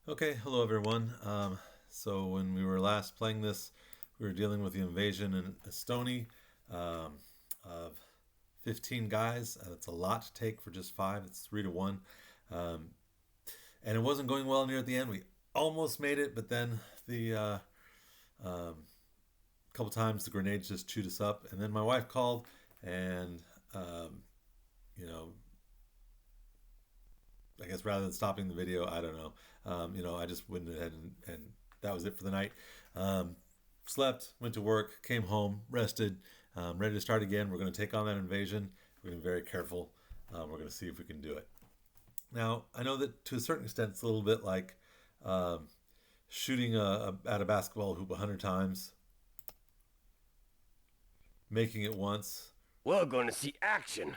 Okay, hello everyone. So when we were last playing this, we were dealing with the invasion in Estoni of 15 guys. That's a lot to take for just five. It's 3 to 1, um, and it wasn't going well near the end. We almost made it, but then the couple times the grenades just chewed us up, and then my wife called, and um, you know I guess rather than stopping the video, I don't know. I just went ahead and that was it for the night. Um, Slept, went to work, came home, rested, ready to start again. We're going to take on that invasion. We're going to be very careful. We're going to see if we can do it. Now, I know that to a certain extent, it's a little bit like um, shooting at a basketball hoop 100 times, making it once, We're gonna see action.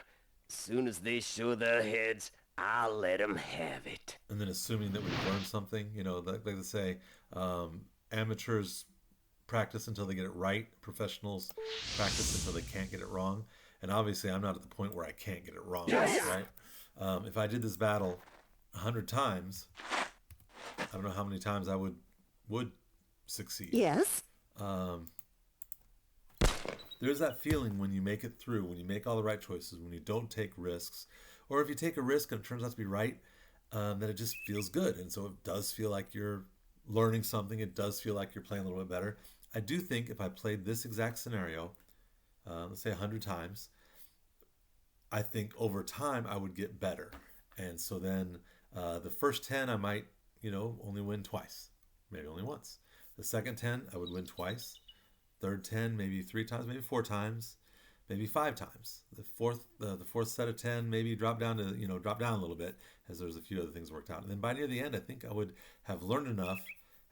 As soon as they show their heads, I'll let 'em have it. and then assuming that we've learned something. Like they say, amateurs practice until they get it right. Professionals practice until they can't get it wrong. And obviously, I'm not at the point where I can't get it wrong. Yes. Right? If I did this battle 100 times, I don't know how many times I would succeed. Yes. There's that feeling when you make it through, when you make all the right choices, when you don't take risks, or if you take a risk and it turns out to be right, that it just feels good. And so it does feel like you're learning something. It does feel like you're playing a little bit better. I do think if I played this exact scenario, let's say 100 times, I think over time I would get better. And so then the first 10, I might, only win twice, maybe only once. The second 10, I would win twice. Third 10, maybe 3 times, maybe 4 times, maybe 5 times. The fourth set of 10, maybe drop down a little bit as there's a few other things worked out. And then by near the end, I think I would have learned enough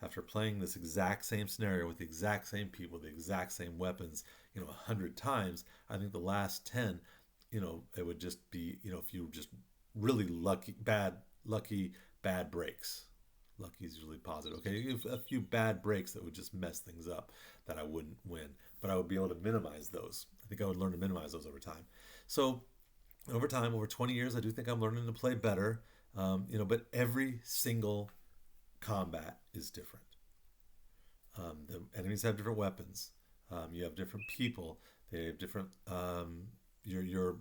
after playing this exact same scenario with the exact same people, the exact same weapons, 100 times. I think the last 10, it would just be, a few just really lucky bad breaks. Lucky is usually positive. Okay, a few bad breaks that would just mess things up that I wouldn't win, but I would be able to minimize those. I think I would learn to minimize those over time. So over time, over 20 years, I do think I'm learning to play better. But every single combat is different. The enemies have different weapons. You have different people. They have different. Your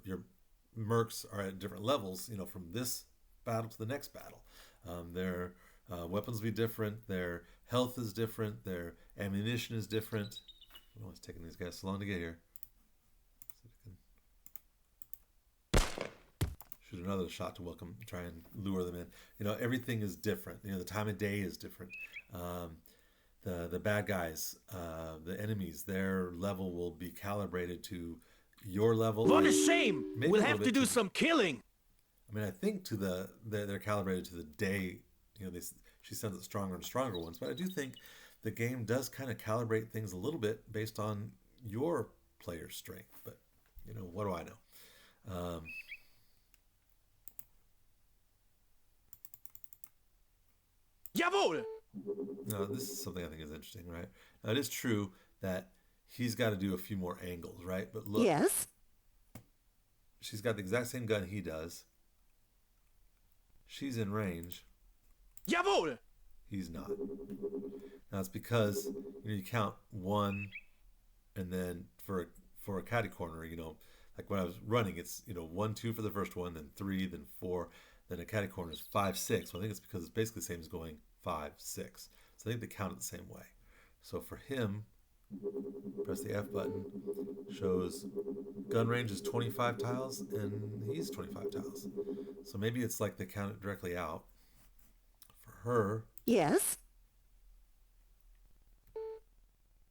mercs are at different levels. From this battle to the next battle. Their weapons will be different. Their health is different. Their ammunition is different. Oh, it's taking these guys so long to get here. See if I can shoot another shot to welcome, try and lure them in. Everything is different. The time of day is different. The bad guys, the enemies, their level will be calibrated to your level. What a shame! Maybe We'll a little have to bit do some killing. I mean, I think they're calibrated to the day. She sends it stronger and stronger ones, but I do think the game does kind of calibrate things a little bit based on your player's strength. But what do I know? Jawohl! No, this is something I think is interesting, right? Now it is true that he's got to do a few more angles, right? But look, Yes. she's got the exact same gun he does. She's in range. Jawohl! He's not. Now it's because you count one, and then for a catty corner, like when I was running, it's 1, 2 for the first one, then 3, then 4, then a catty corner is 5, 6. Well, I think it's because it's basically the same as going 5, 6. So I think they count it the same way. So for him, press the F button, shows gun range is 25 tiles, and he's 25 tiles. So maybe it's like they count it directly out. For her, Yes.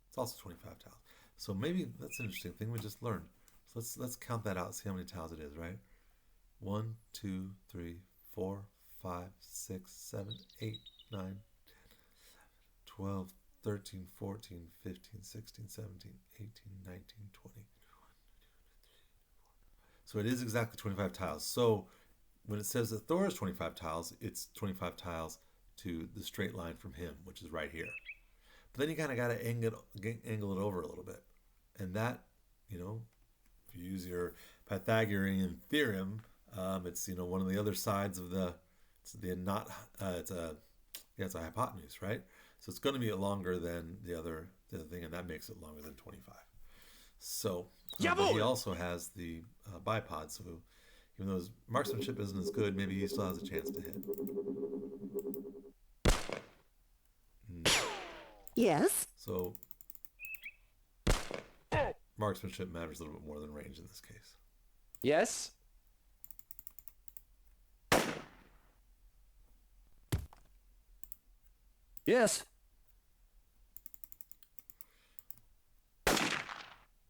it's also 25 tiles. So maybe that's an interesting thing we just learned. So let's count that out, see how many tiles it is, right? 1, 2, 3, 4, 5, 6, 7, 8, 9, 12, 13, 14, 15, 16, 17, 18, 19, 20. So it is exactly 25 tiles. So when it says that Thor is 25 tiles, it's 25 tiles to the straight line from him, which is right here. But then you kind of got to angle it over a little bit. And that, if you use your Pythagorean theorem, it's, one of the other sides of it's a Yeah, it's a hypotenuse, right? So it's going to be longer than the other thing, and that makes it longer than 25. So, but he Jawohl! also has the bipod, so even though his marksmanship isn't as good, maybe he still has a chance to hit. Yes. So marksmanship matters a little bit more than range in this case. Yes? Yes.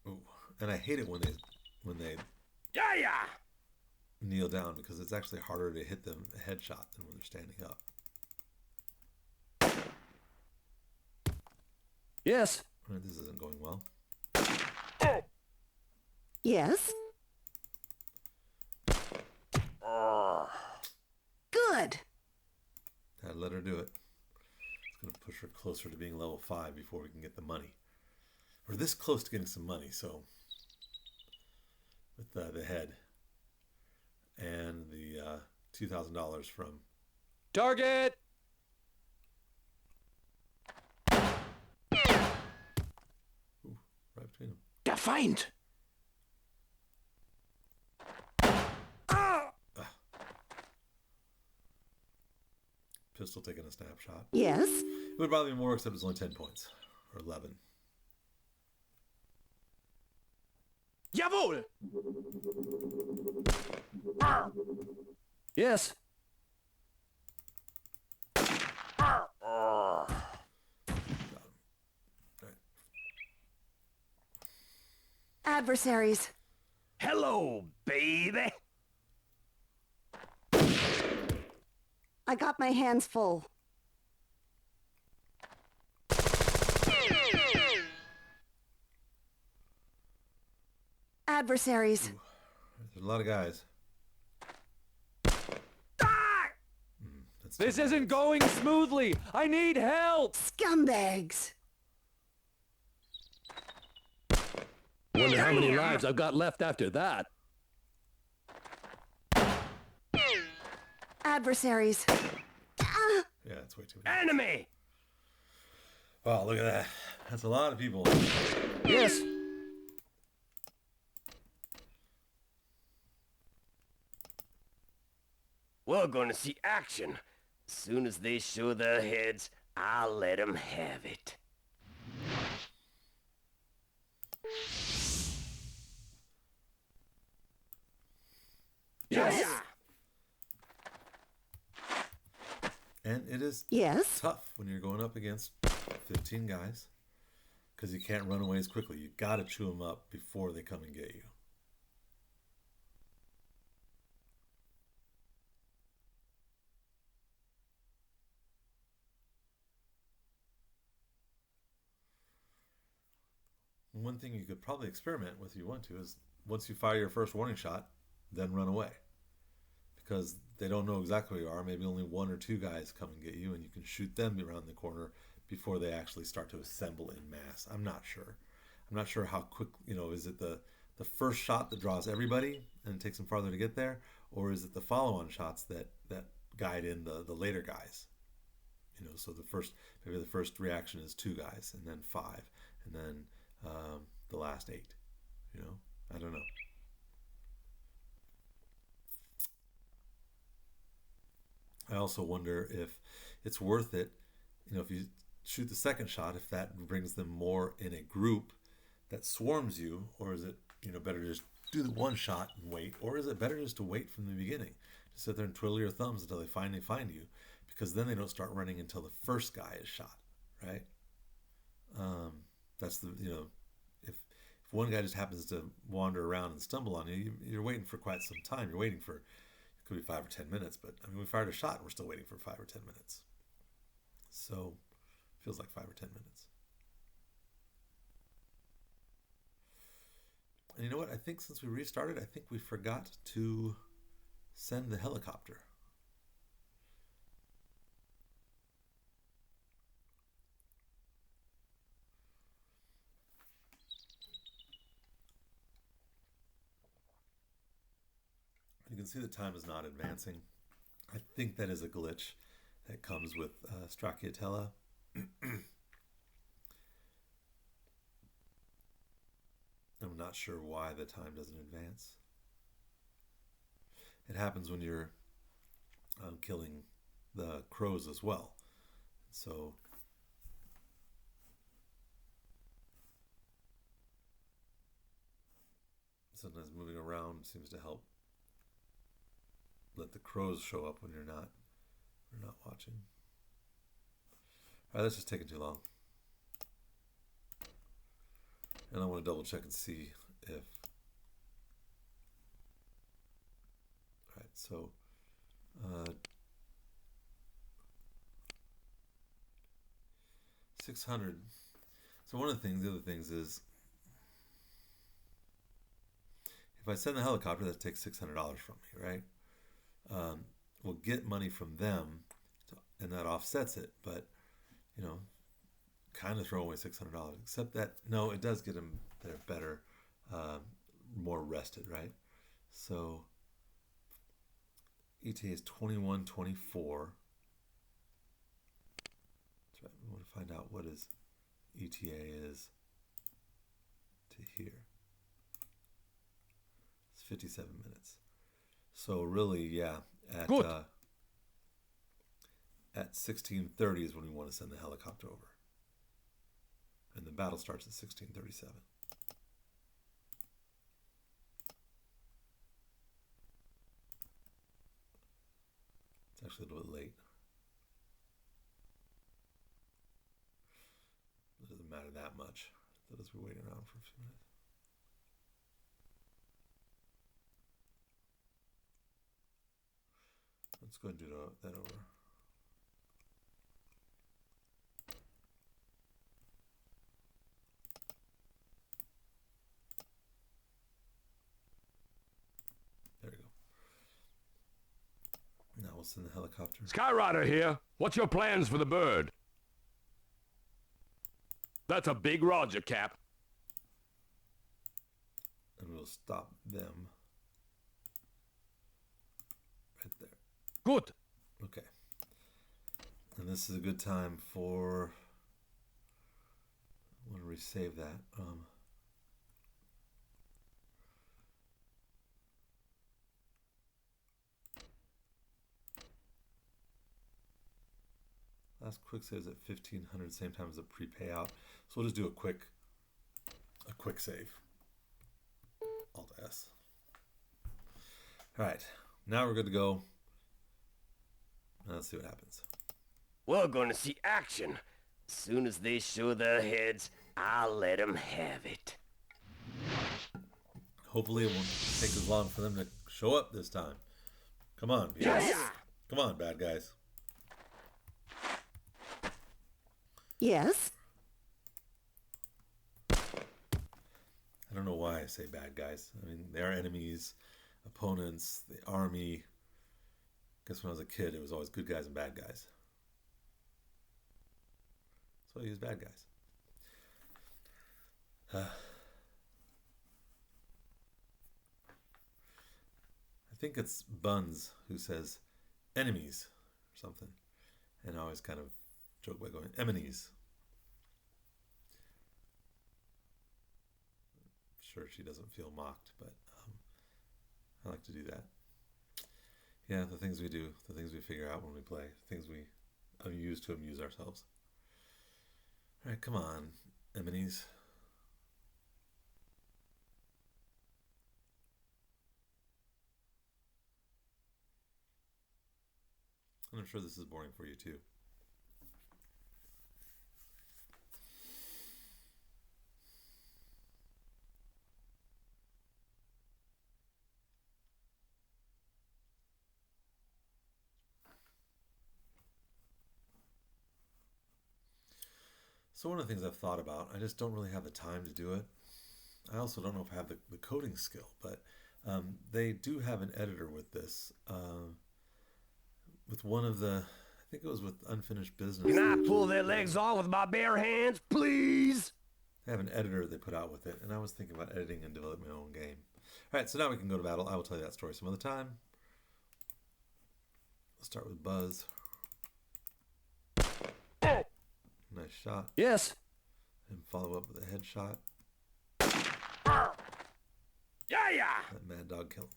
Ooh. And I hate it when they Yeah! kneel down, because it's actually harder to hit them a headshot than when they're standing up. Yes. This isn't going well. Yes. Good. I'd let her do it. It's going to push her closer to being level 5 before we can get the money. We're this close to getting some money, so with the head and the $2,000 from Target! right between them. Der Feind! Pistol taking a snapshot. Yes. It would bother me more, except it's only 10 points. Or 11. Jawohl! Yes. Adversaries. Hello, baby! I got my hands full. Adversaries. There's a lot of guys. That's This too bad. isn't going smoothly. I need help. Scumbags. Wonder how many lives I've got left after that. Adversaries. Yeah, it's way too many. Enemy! Wow, look at that. That's a lot of people. Yes. We're gonna see action. As soon as they show their heads, I'll let 'em have it. Yes. And it is Yes. tough when you're going up against 15 guys, because you can't run away as quickly. You got to chew them up before they come and get you. One thing you could probably experiment with if you want to is, once you fire your first warning shot, then run away. Because they don't know exactly where you are. Maybe only one or two guys come and get you, and you can shoot them around the corner before they actually start to assemble in mass. I'm not sure. I'm not sure how quick, is it the first shot that draws everybody and takes them farther to get there? Or is it the follow-on shots that guide in the later guys? So maybe the first reaction is 2 guys, and then 5, and then the last 8. I don't know. I also wonder if it's worth it, if you shoot the second shot, if that brings them more in a group that swarms you, or is it, better to just do the one shot and wait, or is it better just to wait from the beginning, just sit there and twiddle your thumbs until they finally find you, because then they don't start running until the first guy is shot, right? That's if one guy just happens to wander around and stumble on you, you're waiting for quite some time. You're waiting for, it could be 5 or 10 minutes, but we fired a shot and we're still waiting for 5 or 10 minutes. So it feels like 5 or 10 minutes. And you know what? I think since we restarted, I think we forgot to send the helicopter. You can see the time is not advancing. I think that is a glitch. that comes with Stracciatella. I'm not sure why the time doesn't advance. It happens when you're killing the crows as well. So sometimes moving around seems to help let the crows show up when you're not watching. All right, that's just taking too long. And I want to double check and see if... All right, so... 600. So one of the other things is, if I send the helicopter, that takes $600 from me, right? We'll get money from them, and that offsets it. But, you know, kind of throw away $600. Except that, no, it does get them there better, more rested, right? So ETA is 2124. So we want to find out what his ETA is to here. It's 57 minutes. So really, yeah, at 16:30 is when we want to send the helicopter over. And the battle starts at 16:37. It's actually a little bit late. It doesn't matter that much. As we're waiting around for a few minutes. Let's go and do that over. There we go. Now we'll send the helicopter. Skyrider here. What's your plans for the bird? That's a big Roger, Cap. And we'll stop them right there. Good. Okay. And this is a good time for... I want to resave that. Last quick save is at 1500, same time as a pre-payout. So we'll just do a quick save. Alt S. All right, now we're good to go. Now let's see what happens. We're gonna see action. As soon as they show their heads, I'll let them have it. Hopefully it won't take as long for them to show up this time. Come on, Yes. Come on, bad guys. Yes? I don't know why I say bad guys. I mean, they're enemies, opponents, the army. I guess when I was a kid, it was always good guys and bad guys. So I use bad guys. I think it's Buns who says enemies or something. And I always kind of joke by going, enemies. Sure, she doesn't feel mocked, but I like to do that. Yeah, the things we do, the things we figure out when we play, things we use to amuse ourselves. All right, come on, enemies. And I'm sure this is boring for you too. So one of the things I've thought about, I just don't really have the time to do it. I also don't know if I have the coding skill, but they do have an editor with this. With one of the, I think it was with Unfinished Business. Can I pull their legs off with my bare hands, please? They have an editor they put out with it, and I was thinking about editing and developing my own game. All right, so now we can go to battle. I will tell you that story some other time. Let's start with Buzz. shot. Yes. And follow up with a headshot. Yeah. That mad dog kill.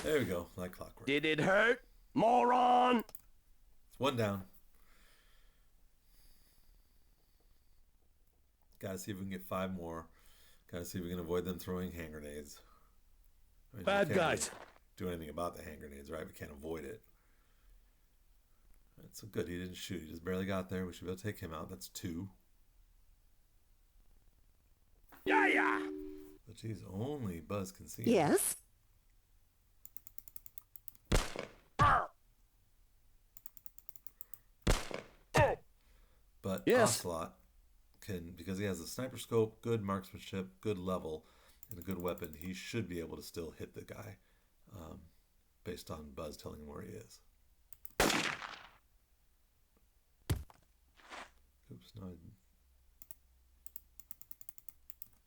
There we go, like clockwork. Did it hurt, moron? It's one down. Gotta see if we can get 5 more. Gotta see if we can avoid them throwing hand grenades. I mean, Bad we can't guys. really do anything about the hand grenades, right? We can't avoid it. Right, so good, he didn't shoot. He just barely got there. We should be able to take him out. That's 2. Yeah. But geez, only Buzz can see him. Yes. But Yes. Ocelot can, because he has a sniper scope, good marksmanship, good level, and a good weapon, he should be able to still hit the guy based on Buzz telling him where he is. Oops, no.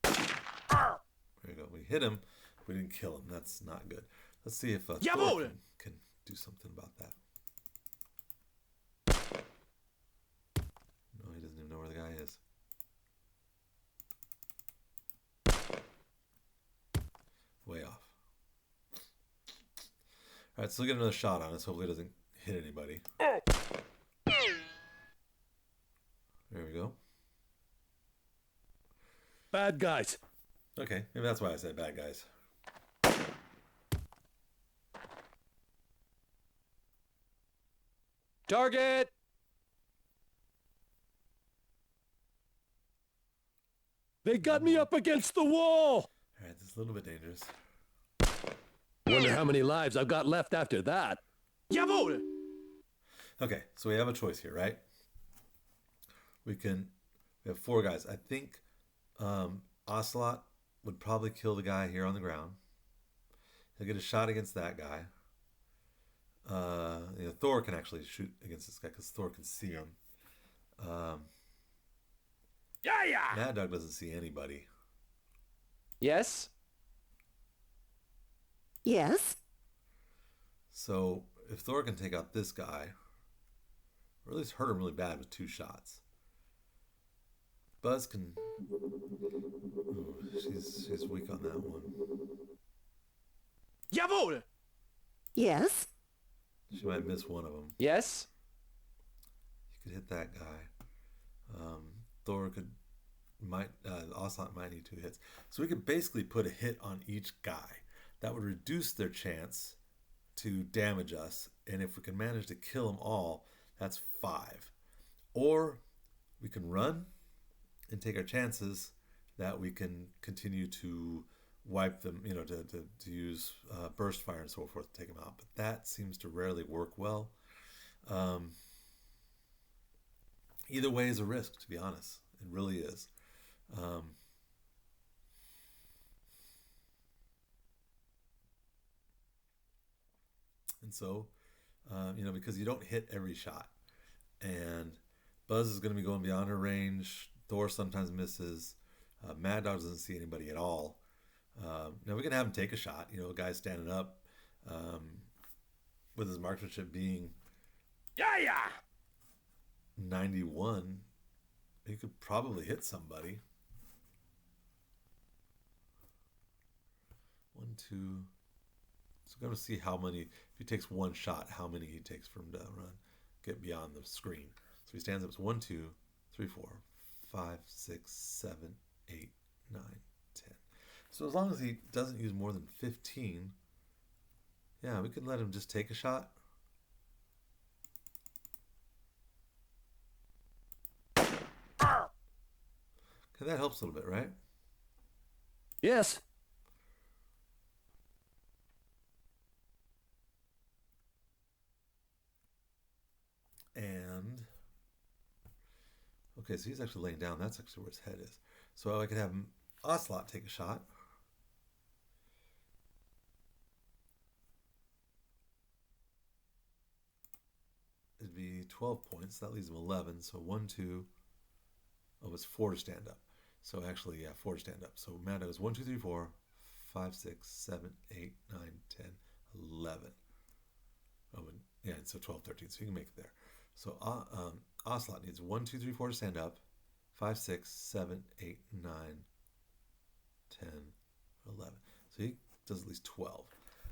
There you go. We hit him. We didn't kill him. That's not good. Let's see if Thor can do something about that. No, he doesn't even know where the guy is. Way off. Alright, so we'll get another shot on us. Hopefully it doesn't hit anybody. There we go. Bad guys. Okay, maybe that's why I said bad guys. Target. They got me up against the wall. Alright, this is a little bit dangerous. Wonder how many lives I've got left after that. Jawohl! Okay, so we have a choice here, right? We have 4 guys. I think Ocelot would probably kill the guy here on the ground. He'll get a shot against that guy. Thor can actually shoot against this guy because Thor can see him. Yeah. Mad Dog doesn't see anybody. Yes? Yes. So if Thor can take out this guy, or at least hurt him really bad with 2 shots, Buzz can. Ooh, she's weak on that one. Jawohl! Yes. She might miss one of them. Yes? He could hit that guy. Thor Ocelot might need 2 hits. So we could basically put a hit on each guy. That would reduce their chance to damage us. And if we can manage to kill them all, that's 5. Or we can run and take our chances that we can continue to wipe them, to use burst fire and so forth to take them out. But that seems to rarely work well. Either way is a risk, to be honest. It really is. And so, because you don't hit every shot. And Buzz is going to be going beyond her range. Thor sometimes misses. Mad Dog doesn't see anybody at all. Now we can have him take a shot. A guy standing up with his marksmanship being 91. He could probably hit somebody. 1, 2. So we're going to see how many, if he takes 1 shot, how many he takes for him to run, get beyond the screen. So he stands up. It's 1, 2, 3, 4, 5, 6, 7, 8, 9, 10. So as long as he doesn't use more than 15, yeah, we can let him just take a shot. Okay, that helps a little bit, right? Yes. And okay, so he's actually laying down. That's actually where his head is. So I could have Ocelot take a shot. It'd be 12 points. That leaves him 11. So 1, 2. Oh, it's 4 to stand up. So actually, yeah, 4 to stand up. So Mad Dog is 1, 2, 3, 4, 5, 6, 7, 8, 9, 10, 11. Oh, and Yeah, so 12, 13. So you can make it there. So Ocelot needs 1, 2, 3, 4 to stand up. 5, 6, 7, 8, 9, 10, 11. So he does at least 12.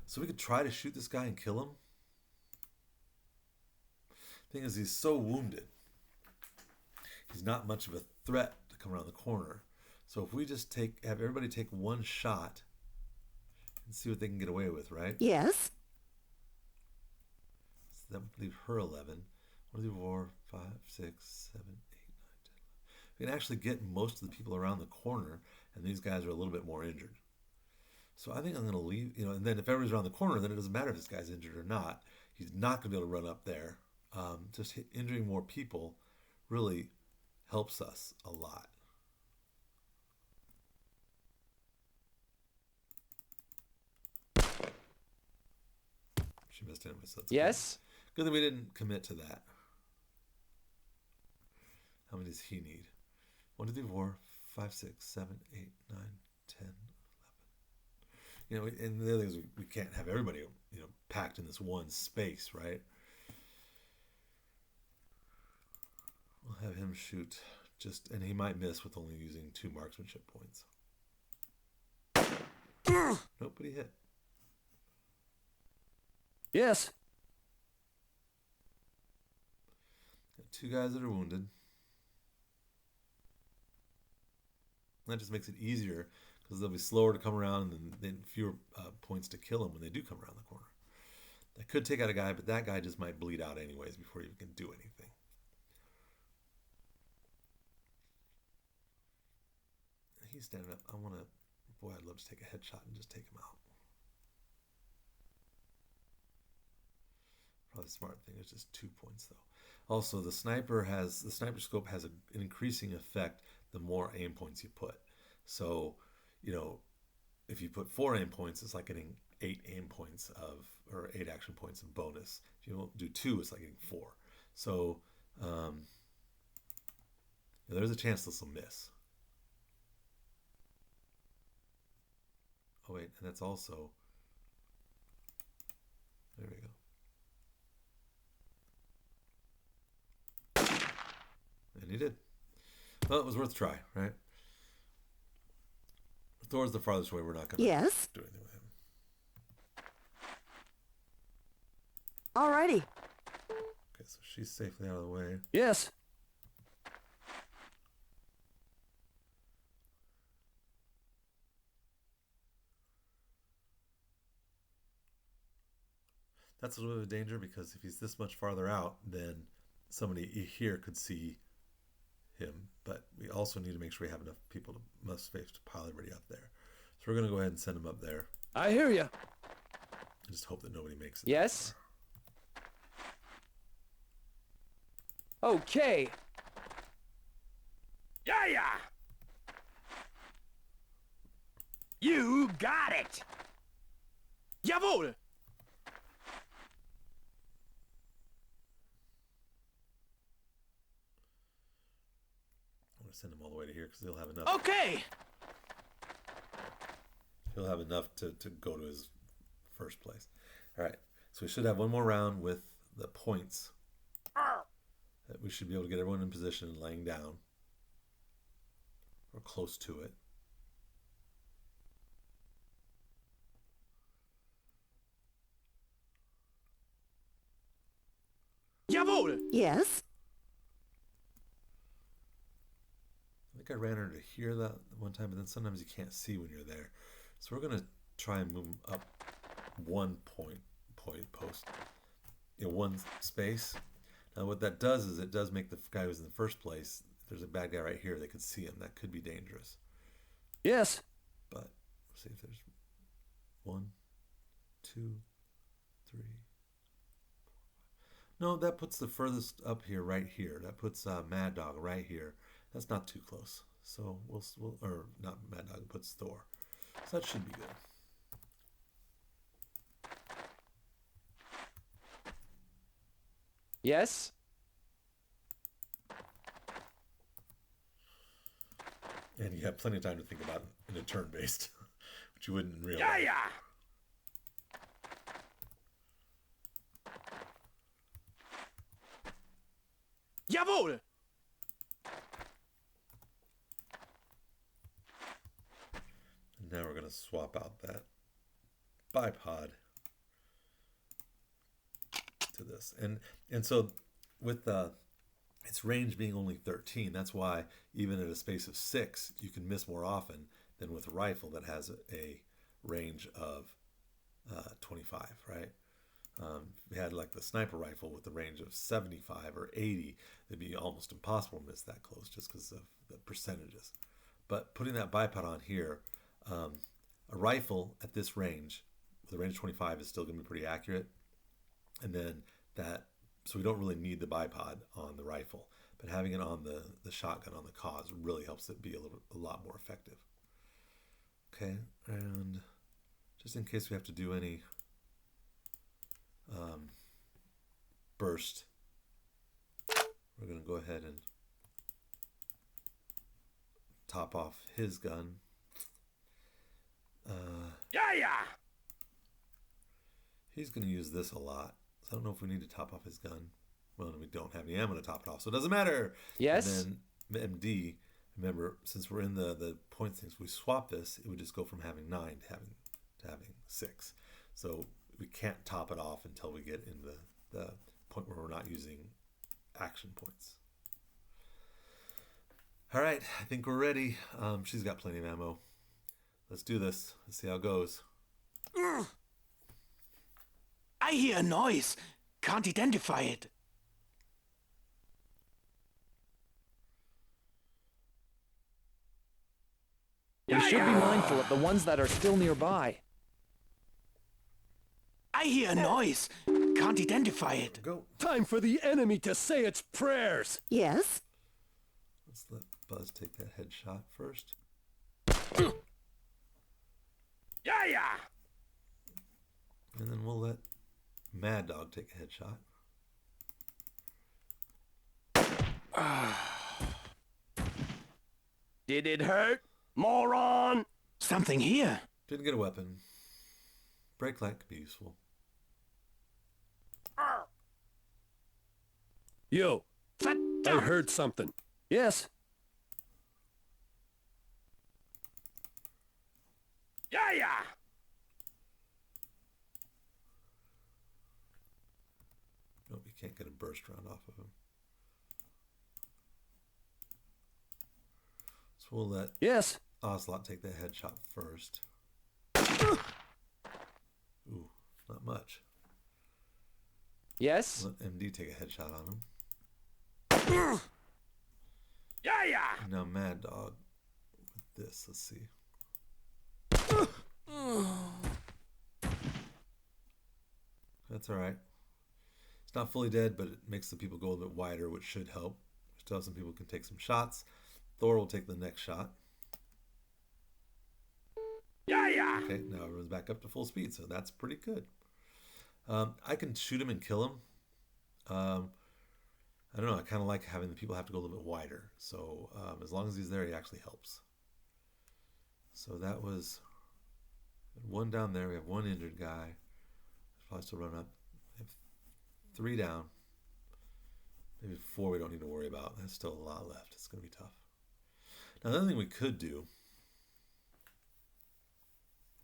So we could try to shoot this guy and kill him. Thing is, he's so wounded. He's not much of a threat to come around the corner. So if we just have everybody take one shot and see what they can get away with, right? Yes. So that would leave her 11. 1, 2, 4, 5, 6, 7, 8, 9, 10, 11. We can actually get most of the people around the corner, and these guys are a little bit more injured. So I think I'm going to leave, and then if everybody's around the corner, then it doesn't matter if this guy's injured or not. He's not going to be able to run up there. Just injuring more people really helps us a lot. She missed anyway, so that's Yes. good that we didn't commit to that. How many does he need? 1, 2, 3, 4, 5, 6, 7, 8, 9, 10, 11. And the other thing is we can't have everybody, packed in this one space, right? We'll have him shoot and he might miss with only using 2 marksmanship points. Nope, but he hit. Yes. Got 2 guys that are wounded. That just makes it easier because they'll be slower to come around and then fewer points to kill them when they do come around the corner. That could take out a guy, but that guy just might bleed out anyways before you can do anything. He's standing up. I'd love to take a headshot and just take him out. Probably the smart thing is just 2 points though. Also, the sniper scope has an increasing effect the more aim points you put. So, if you put 4 aim points, it's like getting 8 aim points or 8 action points of bonus. If you do 2, it's like getting 4. So, there's a chance this will miss. Oh wait, and that's also, there we go. And he did. Well, it was worth a try, right? Thor's the farthest away. We're not going to Yes. do anything with him. Alrighty. Okay, so she's safely out of the way. Yes. That's a little bit of danger because if he's this much farther out, then somebody here could see him. But we also need to make sure we have enough people enough space to pile everybody up there. So we're going to go ahead and send him up there. I hear you. I just hope that nobody makes it. Yes. Okay. Yeah. You got it. Jawohl! I'm going to send him all the way to here because he'll have enough. Okay! He'll have enough to go to his first place. All right. So we should have one more round with the points. We should be able to get everyone in position and laying down. Or close to it. Jawohl! Yes. I think I ran her to here that one time, but then sometimes you can't see when you're there. So we're going to try and move up 1 point post. One space. Now what that does is it does make the guy who's in the first place, if there's a bad guy right here, they could see him. That could be dangerous. Yes. But let's see if there's 1, 2, 3, 4, 5. No, that puts the furthest up here, right here. That puts Mad Dog right here. That's not too close. So we'll or not Mad Dog, puts Thor. So that should be good. Yes. And you have plenty of time to think about it in a turn-based, which you wouldn't realize. Yeah. Jawohl! And now we're going to swap out that bipod to this. And so with its range being only 13, that's why even at a space of 6, you can miss more often than with a rifle that has a range of 25, right? If you had like the sniper rifle with a range of 75 or 80, it'd be almost impossible to miss that close just because of the percentages. But putting that bipod on here, a rifle at this range, with a range of 25, is still going to be pretty accurate. And then so we don't really need the bipod on the rifle, but having it on the shotgun on the cause really helps it be a lot more effective. Okay, and just in case we have to do any burst, we're going to go ahead and top off his gun. Yeah! He's going to use this a lot, so I don't know if we need to top off his gun. Well, we don't have any ammo to top it off, so it doesn't matter. Yes. And then MD, remember, since we're in the points things, we swap this, it would just go from having 9 to having 6. So we can't top it off until we get in the point where we're not using action points. All right, I think we're ready. She's got plenty of ammo. Let's do this. Let's see how it goes. I hear a noise. Can't identify it. We should be mindful of the ones that are still nearby. I hear a noise. Can't identify it. Go. Time for the enemy to say its prayers. Yes. Let's let Buzz take that headshot first. Yeah! And then we'll let Mad Dog take a headshot. Did it hurt, moron? Something here. Didn't get a weapon. Brake light could be useful. Yo, I Verdammt! heard something. Yes. Yeah! Nope, you can't get a burst round off of him. So we'll let Yes. Ocelot take that headshot first. Ooh, not much. Yes. Let MD take a headshot on him. Yeah! And now Mad Dog with this. Let's see. That's all right. It's not fully dead, but it makes the people go a little bit wider, which should help. Still, some people can take some shots. Thor will take the next shot. Yeah! Okay, now everyone's back up to full speed, so that's pretty good. I can shoot him and kill him. I don't know, I kind of like having the people have to go a little bit wider. So as long as he's there, he actually helps. So that was one down there. We have one injured guy. Probably still run up. We have 3 down. Maybe 4 we don't need to worry about. There's still a lot left. It's going to be tough. Now, another thing we could do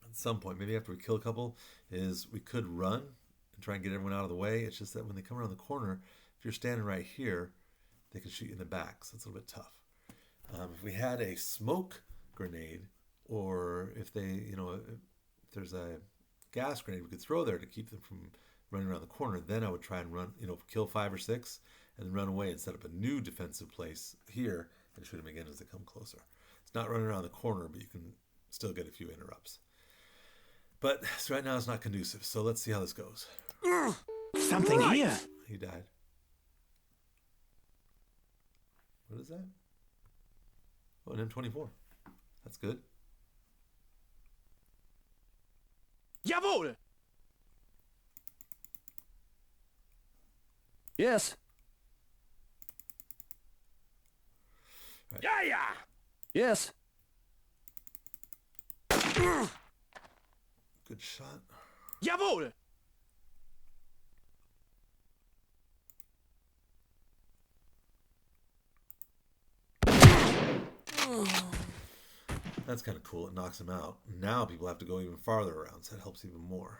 at some point, maybe after we kill a couple, is we could run and try and get everyone out of the way. It's just that when they come around the corner, if you're standing right here, they can shoot you in the back, so it's a little bit tough. If we had a smoke grenade, or if they, if there's a gas grenade we could throw there to keep them from running around the corner, then I would try and run, kill 5 or 6 and then run away and set up a new defensive place here and shoot them again as they come closer. It's not running around the corner, but you can still get a few interrupts. But so right now it's not conducive, so let's see how this goes. Something here. He died. What is that? Oh, an M24. That's good. Jawohl! Yes. Yeah! Yes. Good shot. Jawohl! That's kind of cool. It knocks him out. Now people have to go even farther around, so that helps even more.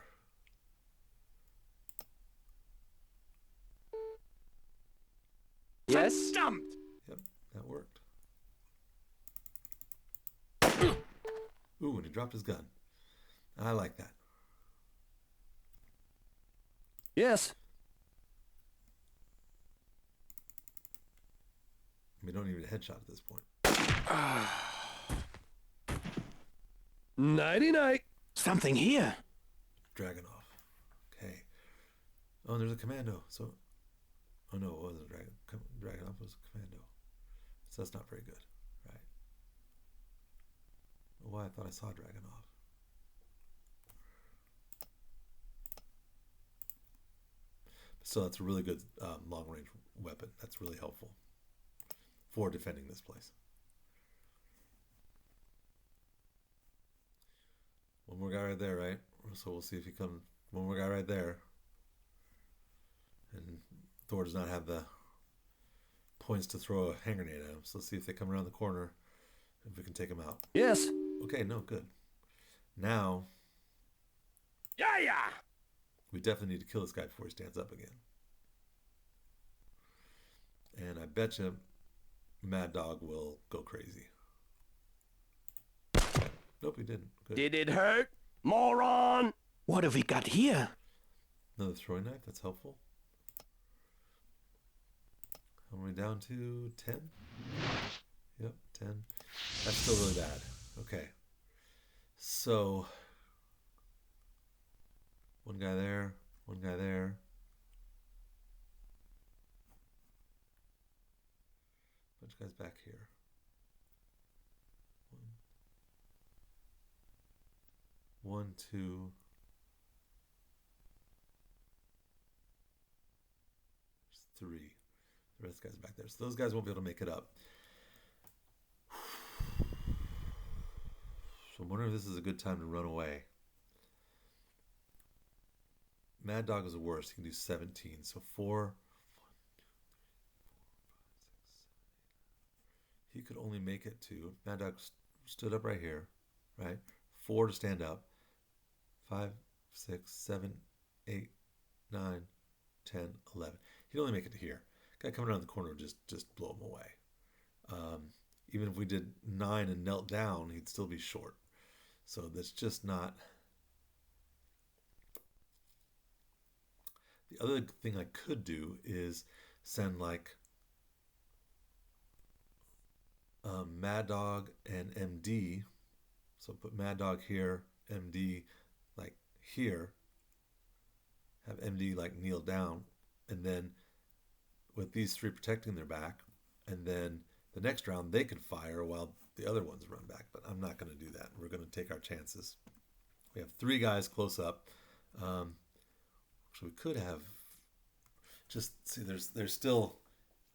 Yes? Stumped! Yep, that worked. Ooh, and he dropped his gun. I like that. Yes. We don't need a headshot at this point. Nighty-night. Something here. Dragon off. Okay. Oh, and there's a commando. So, oh no, it wasn't a dragon. Dragon off was a commando. So that's not very good, right? Why I thought I saw dragon off. So that's a really good long-range weapon. That's really helpful for defending this place. One more guy right there, right? So we'll see if he comes. One more guy right there. And Thor does not have the points to throw a hand grenade at him. So let's see if they come around the corner. If we can take him out. Yes. Okay, no, good. Now, Yeah. we definitely need to kill this guy before he stands up again. And I bet you Mad Dog will go crazy. Nope, he didn't. Good. Did it hurt, moron? What have we got here? Another throwing knife, that's helpful. How many down to? 10? Yep, 10. That's still really bad. Okay. So, one guy there, one guy there. Bunch of guys back here. One, two. There's 3. The rest of the guys are back there. So those guys won't be able to make it up. So I'm wondering if this is a good time to run away. Mad Dog is the worst. He can do 17. So 4. He could only make it to. Mad Dog stood up right here, right? 4 to stand up. 5, 6, 7, 8, 9, 10, 11. He'd only make it to here. Guy coming around the corner would just blow him away. Even if we did 9 and knelt down, he'd still be short. So that's just not. The other thing I could do is send like Mad Dog and MD. So put Mad Dog here, MD like here. Have MD like kneel down, and then with these 3 protecting their back, and then the next round they could fire while the other ones run back. But I'm not going to do that. We're going to take our chances. We have 3 guys close up. So we could have just see. There's still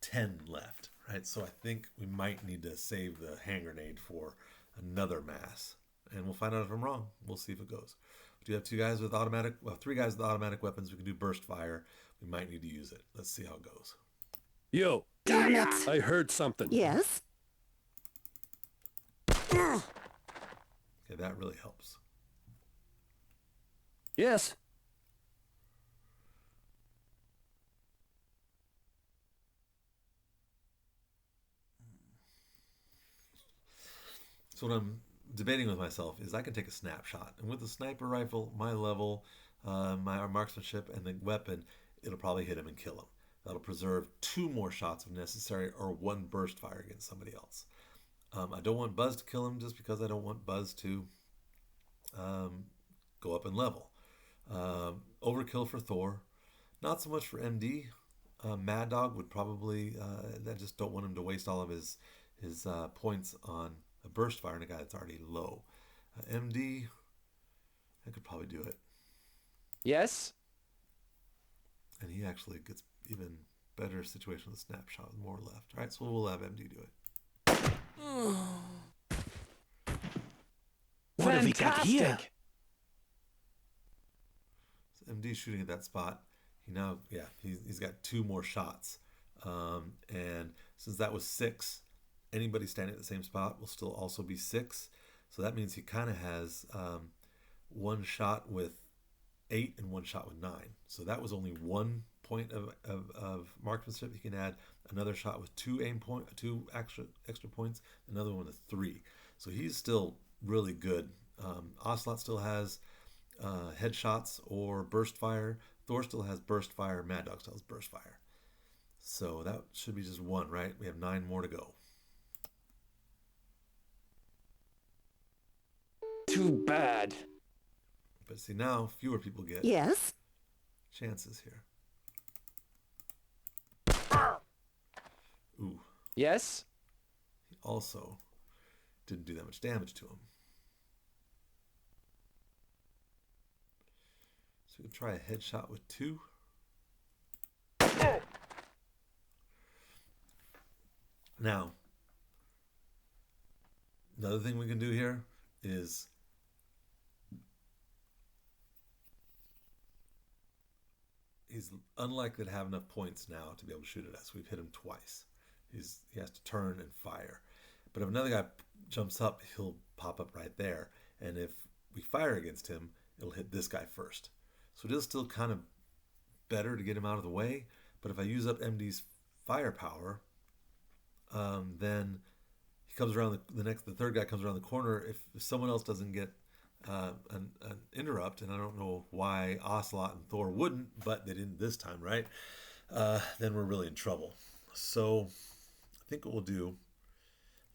10 left, right? So I think we might need to save the hand grenade for another mass, and we'll find out if I'm wrong. We'll see if it goes. We do have 2 guys with automatic. Well, 3 guys with automatic weapons. We can do burst fire. We might need to use it. Let's see how it goes. Yo, Damn it. I heard something. Yes. Okay, that really helps. Yes. So what I'm debating with myself is I can take a snapshot, and with the sniper rifle, my level, my marksmanship, and the weapon, it'll probably hit him and kill him. That'll preserve 2 more shots if necessary, or 1 burst fire against somebody else. I don't want Buzz to kill him just because I don't want Buzz to go up in level. Overkill for Thor, not so much for MD. Mad Dog would probably. I just don't want him to waste all of his points on a burst fire on a guy that's already low. MD, I could probably do it, Yes? and he actually gets even better situation with a snapshot with more left. All right, so we'll have MD do it. What have we got here? Fantastic. So MD shooting at that spot. He's got 2 more shots, and since that was 6, anybody standing at the same spot will still also be 6. So that means he kind of has one shot with 8 and one shot with 9. So that was only 1 point of marksmanship. He can add another shot with 2 extra points, another one with 3. So he's still really good. Ocelot still has headshots or burst fire. Thor still has burst fire. Mad Dog still has burst fire. So that should be just 1, right? We have 9 more to go. Too bad. But see, now fewer people get Yes. chances here. Ooh. Yes? He also didn't do that much damage to him. So we can try a headshot with 2. Now, another thing we can do here is he's unlikely to have enough points now to be able to shoot at us. We've hit him twice. He has to turn and fire. But if another guy jumps up, he'll pop up right there. And if we fire against him, it'll hit this guy first. So it is still kind of better to get him out of the way. But if I use up MD's firepower, then he comes around the third guy comes around the corner. If someone else doesn't get an interrupt, and I don't know why Ocelot and Thor wouldn't, but they didn't this time, right? Then we're really in trouble. So I think what we'll do,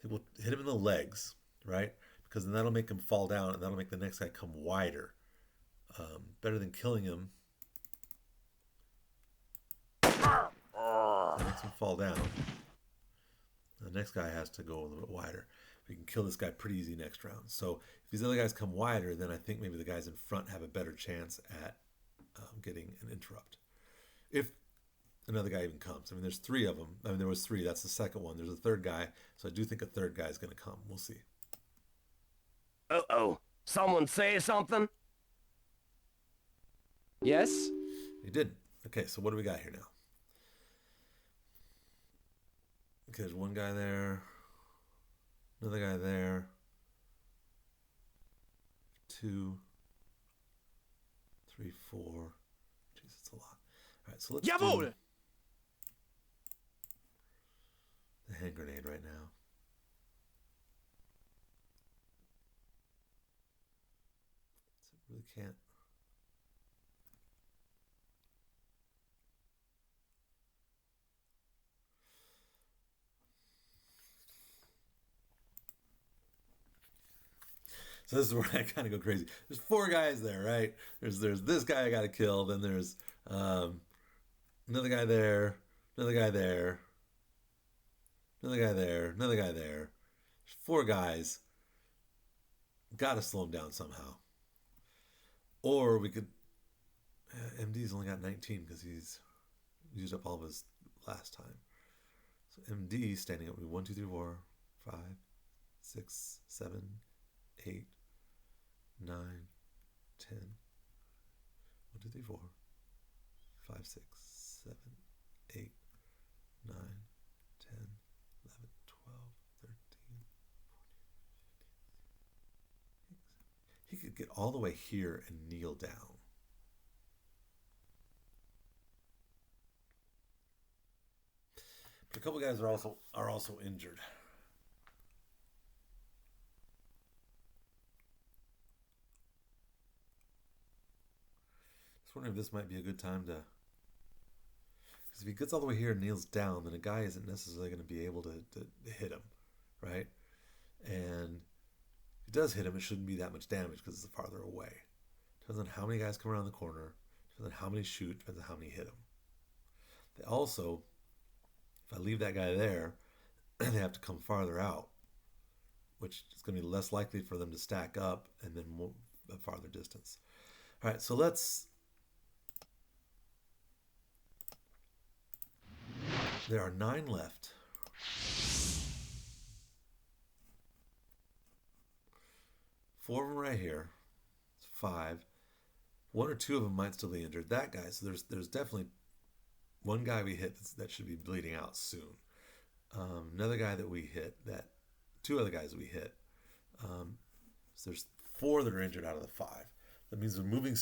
we'll hit him in the legs, right? Because then that'll make him fall down, and that'll make the next guy come wider. Better than killing him. That makes him fall down. The next guy has to go a little bit wider. We can kill this guy pretty easy next round. So if these other guys come wider, then I think maybe the guys in front have a better chance at getting an interrupt. If another guy even comes. I mean, there's 3 of them. I mean, there was 3. That's the second one. There's a third guy. So I do think a third guy is going to come. We'll see. Uh-oh. Someone say something? Yes? He didn't. Okay, so what do we got here now? Okay, there's one guy there. Another guy there. 2, 3, 4. Jeez, it's a lot. All right, so let's Jawohl! do the hand grenade right now. So really can't. So this is where I kind of go crazy. There's 4 guys there, right? There's this guy I got to kill. Then there's another guy there, another guy there, another guy there, another guy there. There's 4 guys. Got to slow him down somehow. Or we could. MD's only got 19 because he's used up all of his last time. So MD standing up would be 1, 2, 3, 4, 5, 6, 7, 8, 9, 10. 1, 2, 3, 4, 5, 6, 7, 8, 9, 10, 11, 12, 13, 14. He could get all the way here and kneel down. But a couple guys are also injured. Just wondering if this might be a good time to, because if he gets all the way here and kneels down, then a guy isn't necessarily going to be able to hit him, right? And if he does hit him, it shouldn't be that much damage because it's farther away. Depends on how many guys come around the corner, depends on how many shoot, depends on how many hit him. They also, if I leave that guy there, they have to come farther out, which is going to be less likely for them to stack up and then more, a farther distance. All right, so let's. There are 9 left. 4 of them right here. It's 5. 1 or 2 of them might still be injured. That guy, so there's definitely one guy we hit that should be bleeding out soon. Another guy that we hit, 2 other guys that we hit. So there's 4 that are injured out of the 5. That means they're moving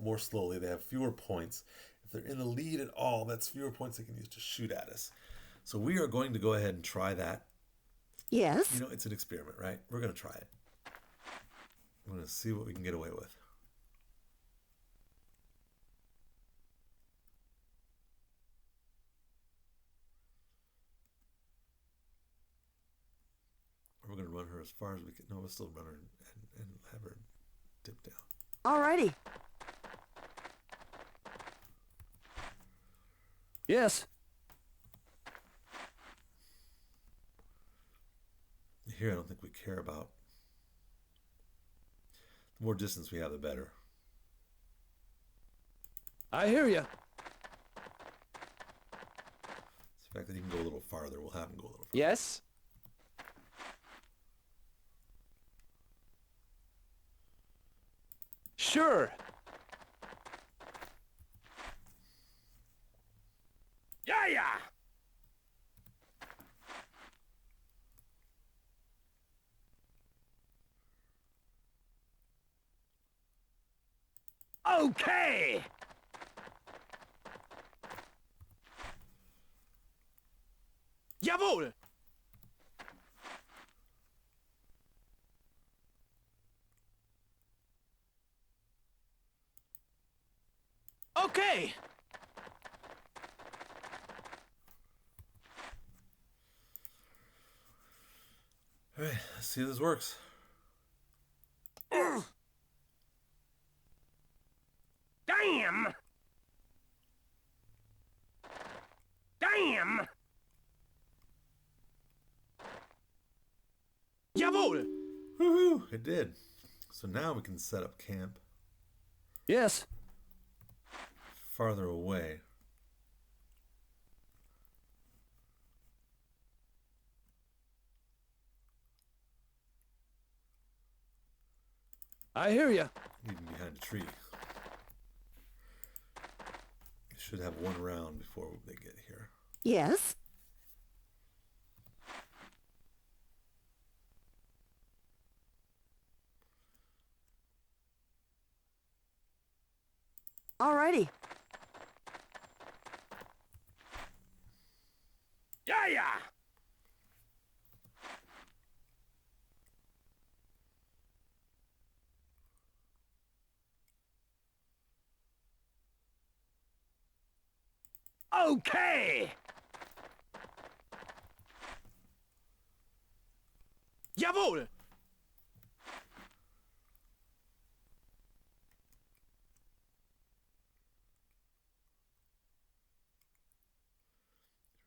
more slowly. They have fewer points. If they're in the lead at all, that's fewer points they can use to shoot at us. So we are going to go ahead and try that. Yes. You know, it's an experiment, right? We're going to try it. We're going to see what we can get away with. We're going to run her as far as we can. No, we'll still run her and have her dip down. Alrighty. Yes. Here, I don't think we care about. The more distance we have, the better. I hear you. It's the fact that he can go a little farther. We'll have him go a little farther. Yes. Sure. Yeah. Okay. Jawohl! Okay! All right, let's see if this works. Damn. Damn. Jawohl! Woohoo! It did. So now we can set up camp Yes. farther away. I hear you. Even behind a tree. They should have one round before they get here. Yes. Alrighty. Yeah. Okay. Jawohl!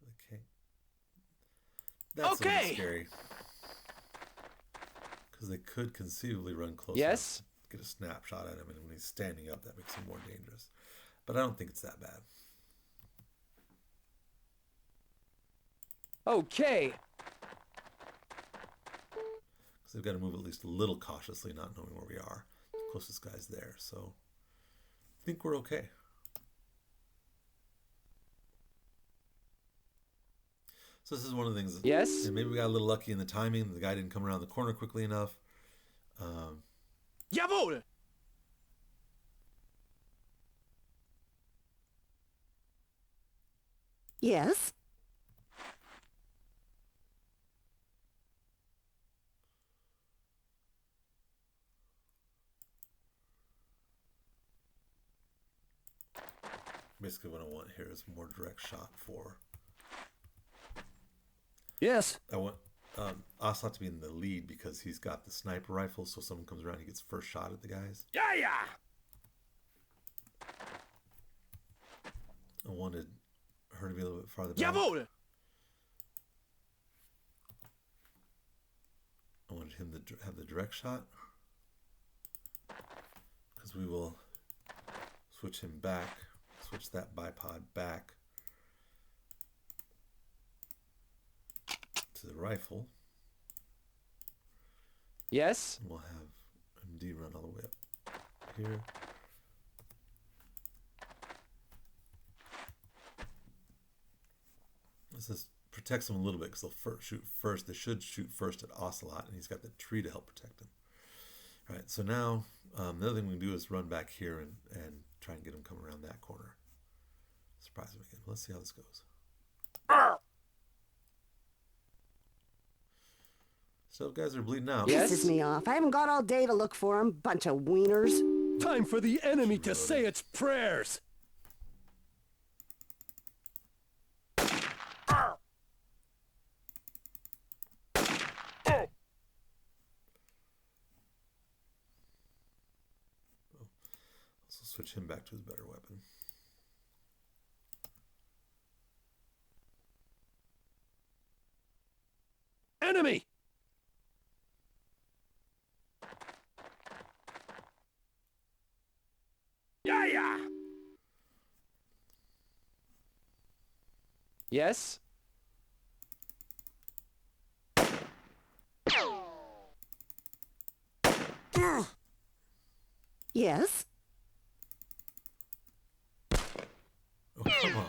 Really can't. That's a Okay. little scary. Because they could conceivably run closer. Yes. Get a snapshot at him, and when he's standing up, that makes him more dangerous. But I don't think it's that bad. Okay. Because they've got to move at least a little cautiously, not knowing where we are. The closest guy's there, so I think we're okay. So this is one of the things. That, Yes. and maybe we got a little lucky in the timing. The guy didn't come around the corner quickly enough. Jawohl! Yes. Basically, what I want here is more direct shot for. Yes. I want Ocelot to be in the lead because he's got the sniper rifle. So if someone comes around, he gets first shot at the guys. Yeah. I wanted her to be a little bit farther back. Jawohl! I wanted him to have the direct shot because we will switch him back, switch that bipod back to the rifle, Yes. and we'll have MD run all the way up here. This protects them a little bit because they'll shoot first. They should shoot first at Ocelot, and he's got the tree to help protect him. All right, so now the other thing we can do is run back here and try and get him coming around that corner. Surprise him again. Let's see how this goes. So guys are bleeding out. Yes? Pisses me off. I haven't got all day to look for him. Bunch of wieners. Time for the enemy to say its prayers. Also switch him back to his better weapon. Enemy! Yeah. Yes? Yes? Oh, come on.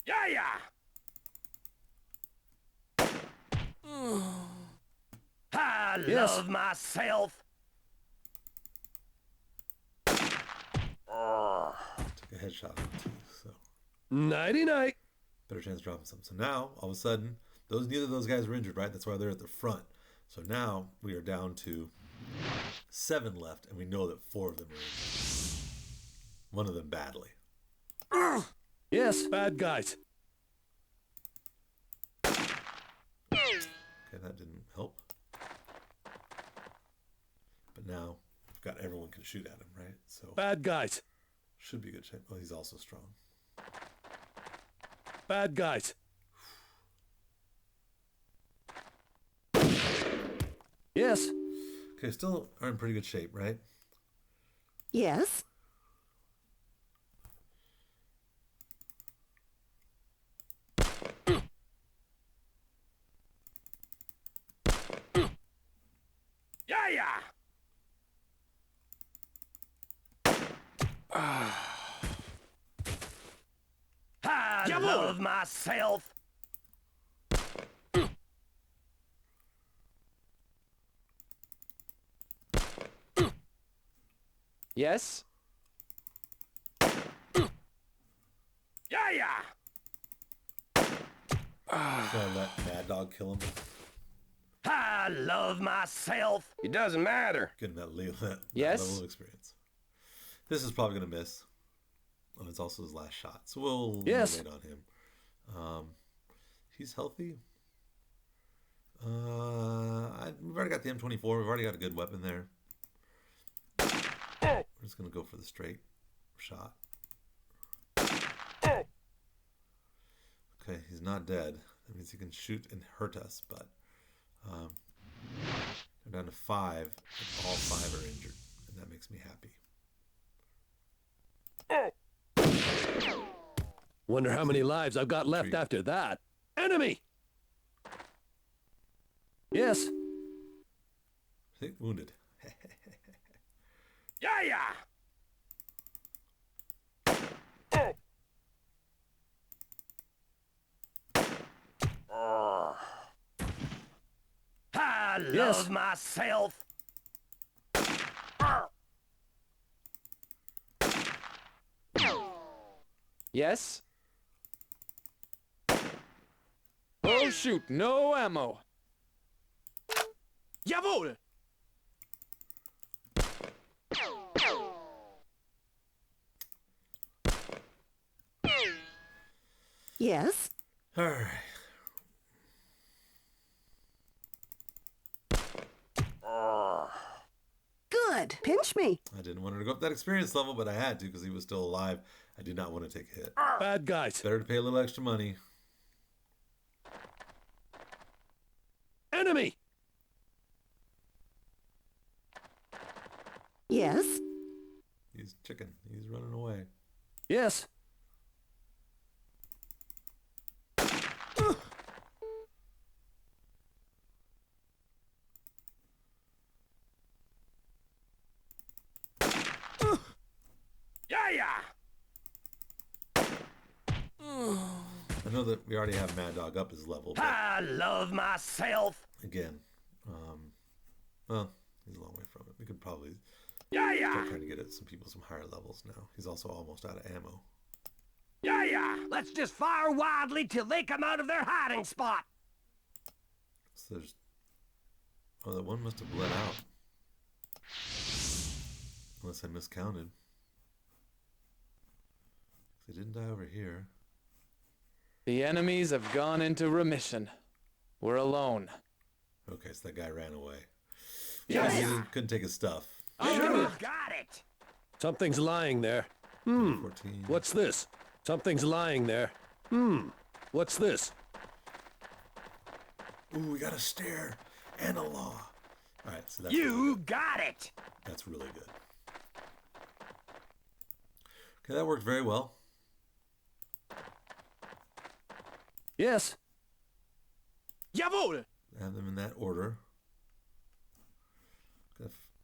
Yeah. I Yes. love myself. Took a headshot on him too, so Nighty-night. better chance of dropping something. So now, all of a sudden, neither of those guys were injured, right? That's why they're at the front. So now we are down to 7 left, and we know that 4 of them are injured. One of them badly. Yes, bad guys. Okay, that didn't help. But now we've got everyone can shoot at him, right? So Bad guys. should be good shape. Oh, he's also strong. Bad guys. Yes. Okay, still are in pretty good shape, right? Yes? Yeah. I love myself. Yes? Yeah. So I let Mad Dog kill him. I love myself. It doesn't matter. Get him that Yes? level of experience. This is probably going to miss. Oh, it's also his last shot. So we'll Yes. wait on him. He's healthy. We've already got the M24. We've already got a good weapon there. We're just going to go for the straight shot. Okay, he's not dead. That means he can shoot and hurt us, but we're down to 5, and all 5 are injured, and that makes me happy. Wonder how many lives I've got left Retreat. after that. Enemy! Yes. I think wounded. Yeah. I love Yes. myself. Yes? Oh shoot, no ammo. Jawohl! Yes? All right. Good. Pinch me. I didn't want her to go up that experience level, but I had to because he was still alive. I did not want to take a hit. Bad guys. Better to pay a little extra money. Enemy! Yes? He's chicken. He's running away. Yes. Yeah. I know that we already have Mad Dog up his level, but I love myself. again, well, he's a long way from it. We could probably Yeah, yeah. start trying to get at some people some higher levels now. He's also almost out of ammo. Yeah, yeah. Let's just fire wildly till they come out of their hiding spot. So there's... Oh, that one must have bled out. Unless I miscounted. They didn't die over here. The enemies have gone into remission. We're alone. Okay, so that guy ran away. Yes. He couldn't take his stuff. Sure. Got it. Something's lying there. 14. What's this? Something's lying there. What's this? Ooh, we got a stair and a law. All right, so that's You got it. That's really good. Okay, that worked very well. Yes. Jawohl. Have them in that order.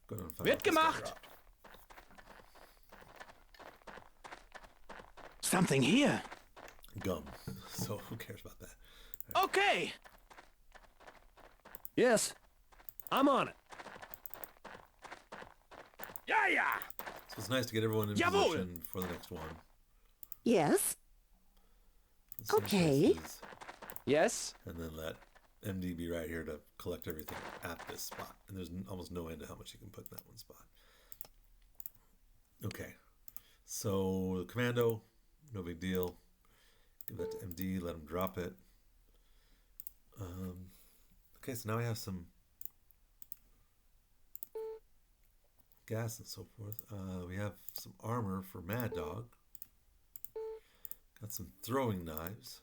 Go and find Wird out this guy gemacht. dropped. Something here. Gum. So who cares about that? Okay. Yes. I'm on it. Yeah, yeah. So it's nice to get everyone in Jawohl. position for the next one. Yes? In some Okay. cases, Yes? and then let MD be right here to collect everything at this spot. And there's almost no end to how much you can put in that one spot. Okay. So the commando, no big deal. Give that to MD, let him drop it. Okay, so now we have some gas and so forth. We have some armor for Mad Dog. Got some throwing knives.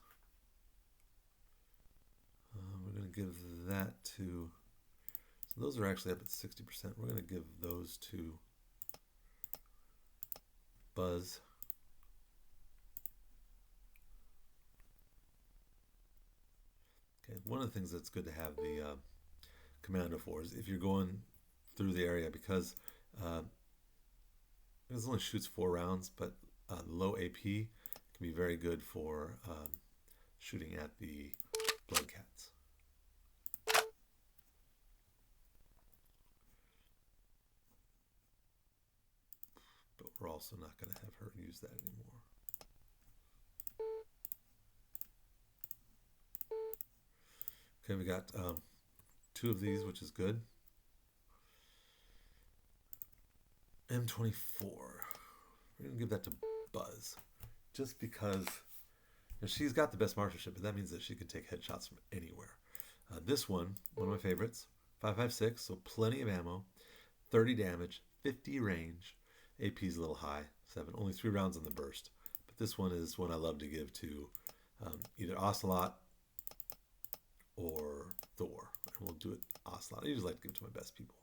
We're going to give that to... So those are actually up at 60%. We're going to give those to Buzz. Okay, one of the things that's good to have the commando for is if you're going through the area, because it only shoots 4 rounds, but low AP can be very good for shooting at the blood cats. But we're also not going to have her use that anymore. Okay, we got 2 of these, which is good. M24. We're going to give that to Buzz. Just because she's got the best marksmanship, but that means that she can take headshots from anywhere. This one of my favorites. 5.56, so plenty of ammo. 30 damage, 50 range. AP's a little high, 7. Only 3 rounds on the burst. But this one is one I love to give to either Ocelot or Thor. And we'll do it Ocelot. I usually like to give it to my best people.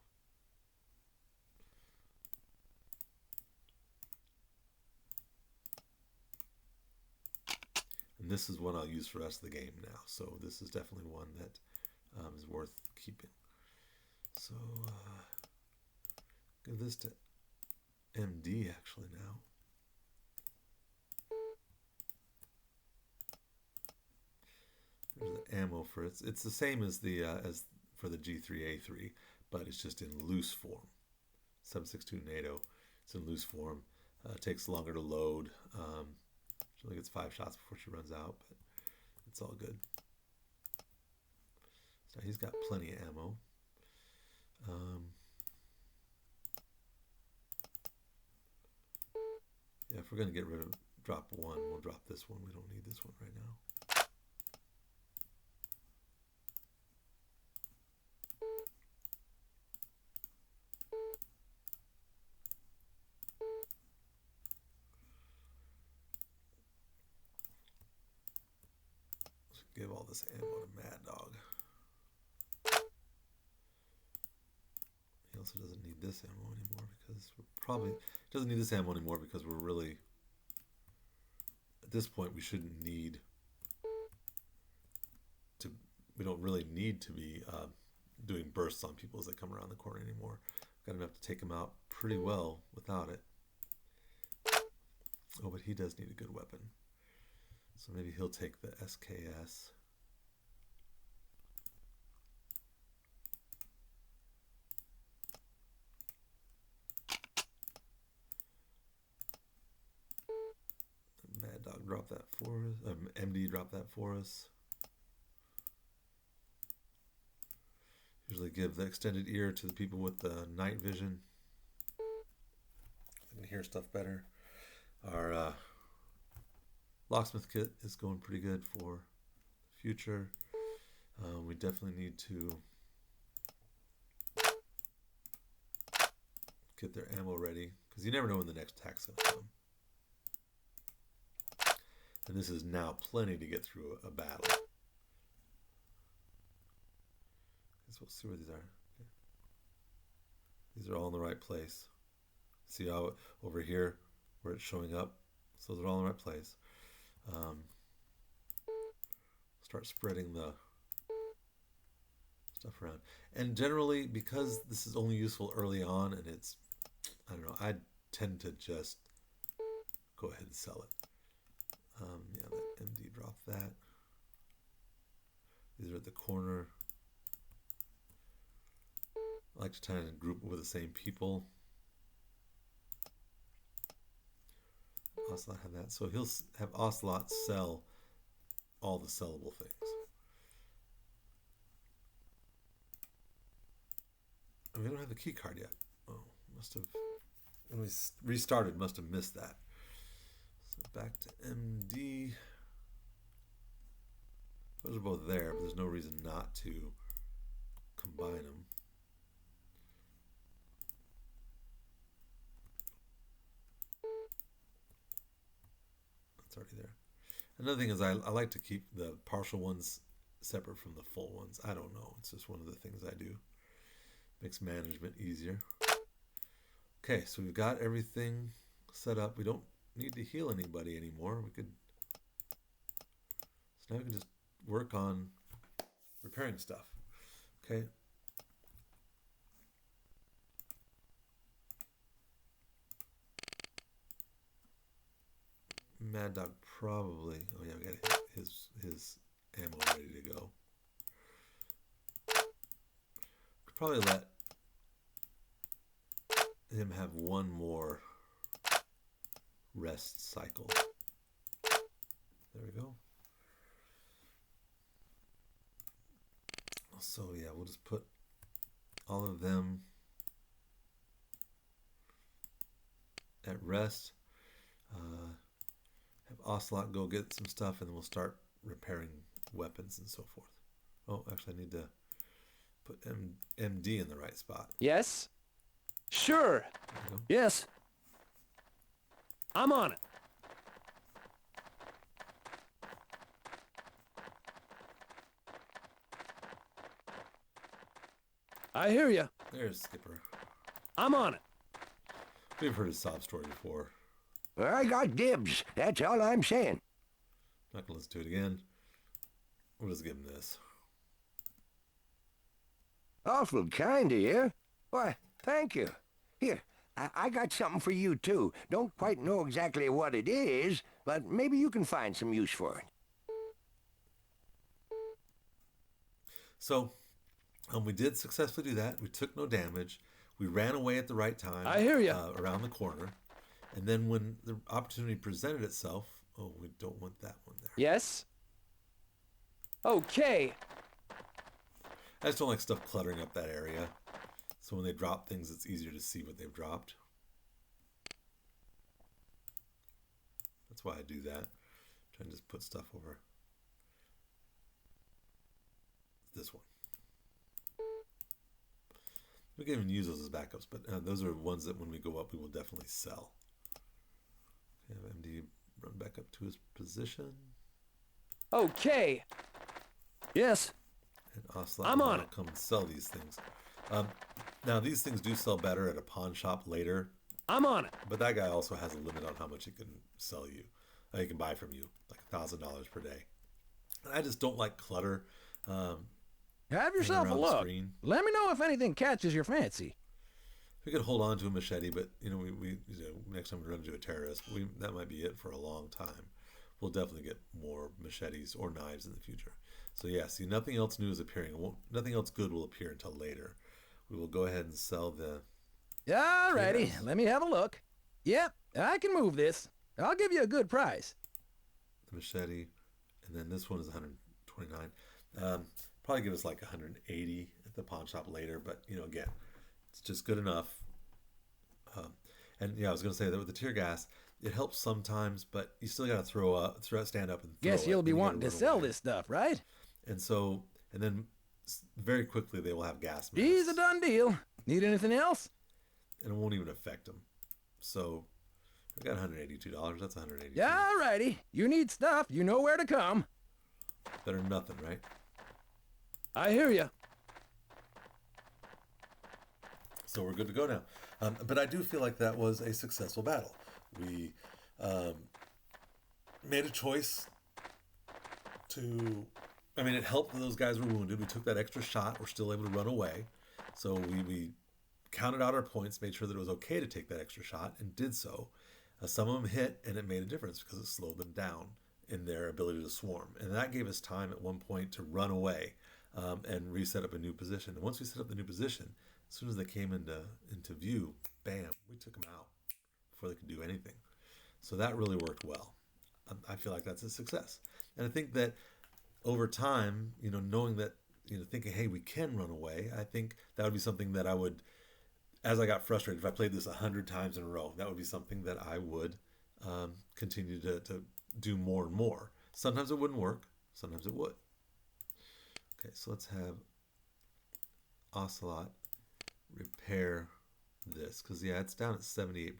And this is one I'll use for the rest of the game now. So this is definitely one that is worth keeping. So give this to MD actually now. There's the ammo for it. It's the same as the as for the G3A3, but it's just in loose form. 7.62 NATO. It's in loose form. It takes longer to load. She only gets 5 shots before she runs out, but it's all good. So he's got plenty of ammo. Yeah, if we're going to get rid of drop 1, we'll drop this one. We don't need this one right now. Let's give all this ammo to Mad Dog. He also doesn't need this ammo anymore because we're probably doesn't need this ammo anymore because we're really at this point we shouldn't need to. We don't really need to be doing bursts on people as they come around the corner anymore. Got enough to take them out pretty well without it. Oh, but he does need a good weapon. So maybe he'll take the SKS. Mad Dog drop that for us. MD drop that for us. Usually give the extended ear to the people with the night vision. They can hear stuff better. Our locksmith kit is going pretty good for the future. We definitely need to get their ammo ready because you never know when the next attack's going to come. And this is now plenty to get through a battle. So we'll see where these are. Okay. These are all in the right place. See how over here where it's showing up? So they're all in the right place. Start spreading the stuff around. And generally, because this is only useful early on and it's, I don't know, I tend to just go ahead and sell it. Yeah, let MD drop that. These are at the corner. I like to try and group with the same people. Ocelot have that. So he'll have Ocelot sell all the sellable things. And we don't have the key card yet. Oh, must have, when we restarted, must have missed that. So back to MD. Those are both there, but there's no reason not to combine them. It's already there. Another thing is I like to keep the partial ones separate from the full ones. I don't know. It's just one of the things I do. Makes management easier. Okay, so we've got everything set up. We don't need to heal anybody anymore. We could. So now we can just work on repairing stuff. Okay. Mad Dog probably. Oh yeah, we got his ammo ready to go. Could probably let him have one more rest cycle. There we go. So yeah, we'll just put all of them at rest. Have Ocelot go get some stuff, and then we'll start repairing weapons and so forth. Oh, actually, I need to put MD in the right spot. Yes? Sure. Yes. I'm on it. I hear you. There's Skipper. I'm on it. We've heard his sob story before. I got dibs. That's all I'm saying. Not gonna listen to it again. We'll just give him this. Awful kind of you. Why, thank you. Here, I got something for you, too. Don't quite know exactly what it is, but maybe you can find some use for it. So, we did successfully do that. We took no damage. We ran away at the right time. I hear you. Around the corner. And then when the opportunity presented itself, oh, we don't want that one there. Yes? Okay. I just don't like stuff cluttering up that area. So when they drop things, it's easier to see what they've dropped. That's why I do that. Try and just put stuff over this one. We can even use those as backups, but those are ones that when we go up, we will definitely sell. Okay, have MD run back up to his position. Okay. Yes. And Ocelot I'm will on now it. come and sell these things. Now, these things do sell better at a pawn shop later, I'm on it. but that guy also has a limit on how much he can sell you. He can buy from you, like $1,000 per day. And I just don't like clutter. Have yourself a around the look. screen. Let me know if anything catches your fancy. We could hold on to a machete, but we next time we run into a terrorist, that might be it for a long time. we'll definitely get more machetes or knives in the future. So yeah, see, nothing else new is appearing. Nothing else good will appear until later. We will go ahead and sell the... Alrighty, Yes. let me have a look. Yep, I can move this. I'll give you a good price. the machete, and then this one is 129. Probably give us like 180 at the pawn shop later, but you know, again, it's just good enough. And yeah, I was gonna say that with the tear gas, it helps sometimes, but you still gotta stand up and throw Guess it, you'll be and you wanting to gotta run sell away. this stuff, right? And so, and then very quickly they will have gas masks, He's a done deal. Need anything else? and it won't even affect them. So I got $182. That's 182. Alrighty, you need stuff. You know where to come. Better than nothing, right? I hear you. So we're good to go now. But I do feel like that was a successful battle. We made a choice to... I mean, it helped that those guys were wounded. We took that extra shot. We're still able to run away. So we counted out our points, made sure that it was okay to take that extra shot, and did so. Some of them hit, and it made a difference because it slowed them down in their ability to swarm. And that gave us time at one point to run away and reset up a new position. And once we set up the new position, as soon as they came into view, bam, we took them out before they could do anything. So that really worked well. I feel like that's a success. And I think that over time, you know, knowing that, you know, thinking, hey, we can run away, I think that would be something that I would, as I got frustrated, if I played this 100 times in a row, that would be something that I would continue to do more and more. Sometimes it wouldn't work. Sometimes it would. Okay, so let's have Ocelot repair this, because yeah, it's down at 78%.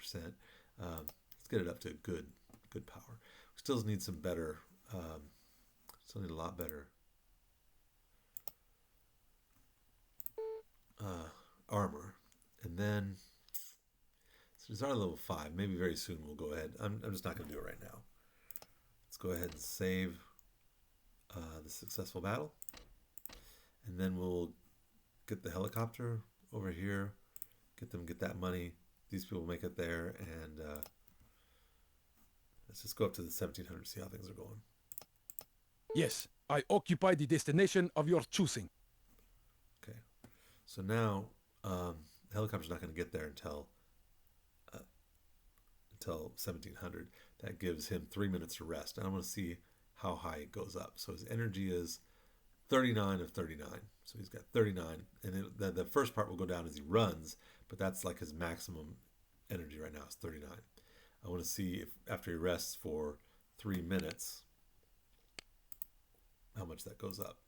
Let's get it up to good power. We still need some better, still need a lot better armor. And then so it's our level 5. Maybe very soon we'll go ahead. I'm just not going to do it right now. Let's go ahead and save the successful battle, and then we'll get the helicopter over here, get that money. These people make it there, and let's just go up to the 1700, see how things are going. Yes, I occupy the destination of your choosing. Okay, so now the helicopter's not going to get there until 1700. That gives him 3 minutes to rest, and I want to see how high it goes up. So his energy is 39 of 39. So he's got 39, and the first part will go down as he runs, but that's like his maximum energy right now is 39. I want to see if after he rests for 3 minutes, how much that goes up.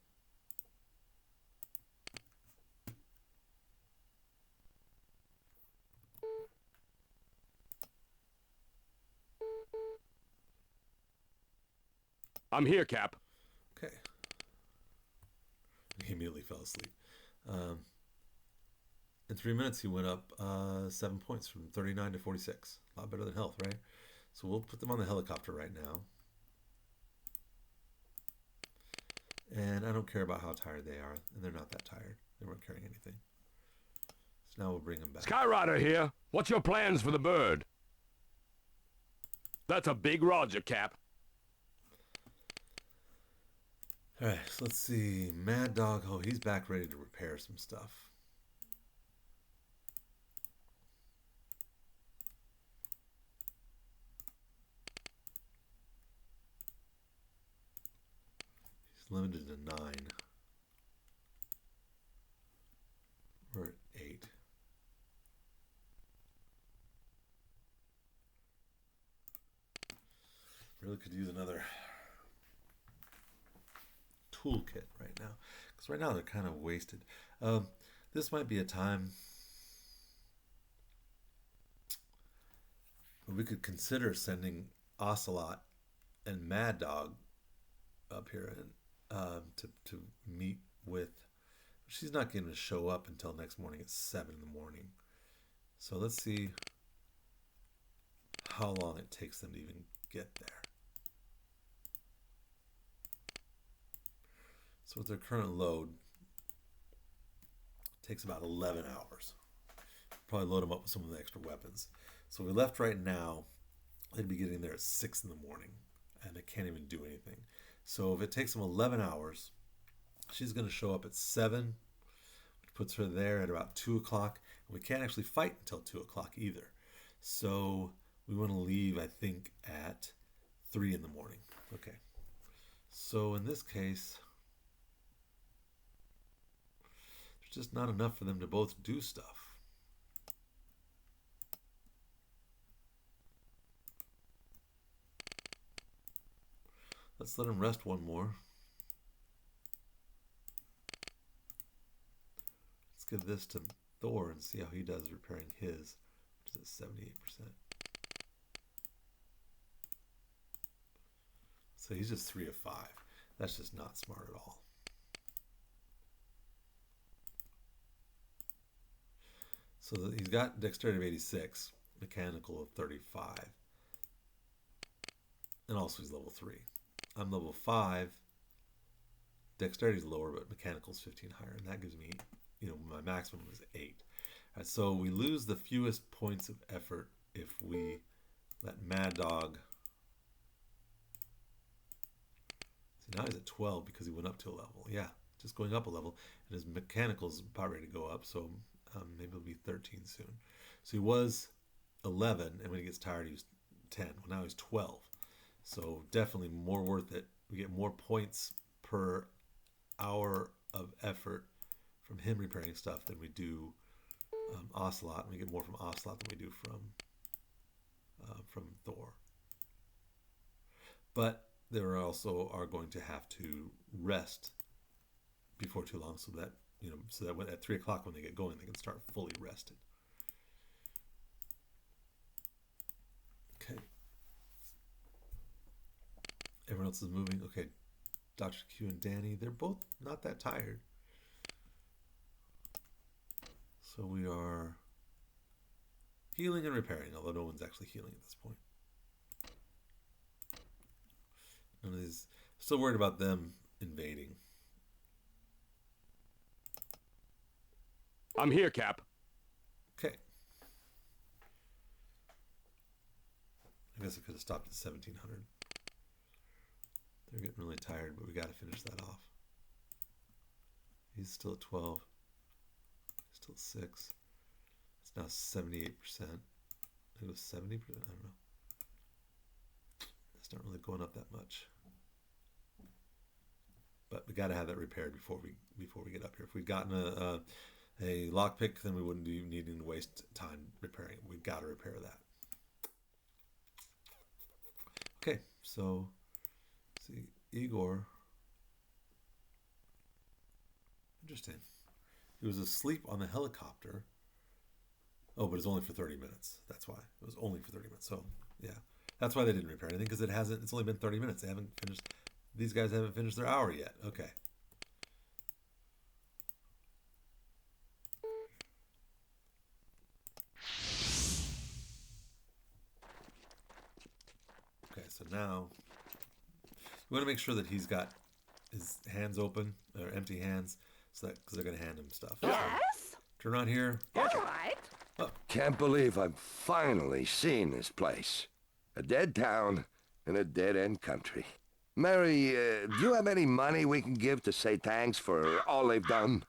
I'm here, Cap. Okay. He immediately fell asleep. In 3 minutes, he went up 7 points from 39 to 46. A lot better than health, right? So we'll put them on the helicopter right now. And I don't care about how tired they are. And they're not that tired. They weren't carrying anything. So now we'll bring them back. Skyrider here. What's your plans for the bird? That's a big Roger, Cap. All right, so let's see. Mad Dog, oh, he's back ready to repair some stuff. He's limited to 9. We're at 8. Really could use another toolkit right now, because right now they're kind of wasted. This might be a time where we could consider sending Ocelot and Mad Dog up here and to meet with. She's not going to show up until next morning at 7 in the morning. So let's see how long it takes them to even get there. So with their current load, it takes about 11 hours. Probably load them up with some of the extra weapons. So we left right now, they'd be getting there at 6 in the morning. and they can't even do anything. So if it takes them 11 hours, she's going to show up at 7, which puts her there at about 2 o'clock. And we can't actually fight until 2 o'clock either. So we want to leave, I think, at 3 in the morning. Okay. So in this case, there's just not enough for them to both do stuff. Let's let him rest one more. Let's give this to Thor and see how he does repairing his, which is at 78%. So he's just 3 of 5. That's just not smart at all. So he's got dexterity of 86, mechanical of 35, and also he's level 3. I'm level 5. Dexterity is lower, but mechanical is 15 higher, and that gives me, my maximum is 8. All right, so we lose the fewest points of effort if we let Mad Dog. See, now he's at 12 because he went up to a level. Yeah, just going up a level, and his mechanical is about ready to go up, so maybe it'll be 13 soon. So he was 11, and when he gets tired, he was 10. Well, now he's 12. So definitely more worth it. We get more points per hour of effort from him repairing stuff than we do Ocelot. And we get more from Ocelot than we do from Thor. But they also are going to have to rest before too long, so that at 3 o'clock when they get going, they can start fully rested. Okay. Everyone else is moving. Okay, Dr. Q and Danny, they're both not that tired. So we are healing and repairing, although no one's actually healing at this point. None of these. Still worried about them invading. I'm here, Cap. Okay. I guess I could have stopped at 1700. They're getting really tired, but we got to finish that off. He's still at 12. Still at 6. It's now 78%. It was 70%. I don't know. It's not really going up that much. But we got to have that repaired before we get up here. If we'd gotten a lockpick, then we wouldn't be needing to waste time repairing it. We've got to repair that. Okay, so see, Igor. Interesting. He was asleep on the helicopter. Oh, but it's only for 30 minutes. That's why. It was only for 30 minutes. So, yeah. That's why they didn't repair anything, because it's only been 30 minutes. These guys haven't finished their hour yet. Okay. Okay, so now you want to make sure that he's got his hands open, or empty hands, so that because they're going to hand him stuff. Yes? Turn around here. All right. Oh, Can't believe I'm finally seeing this place. A dead town in a dead-end country. Mary, do you have any money we can give to say thanks for all they've done?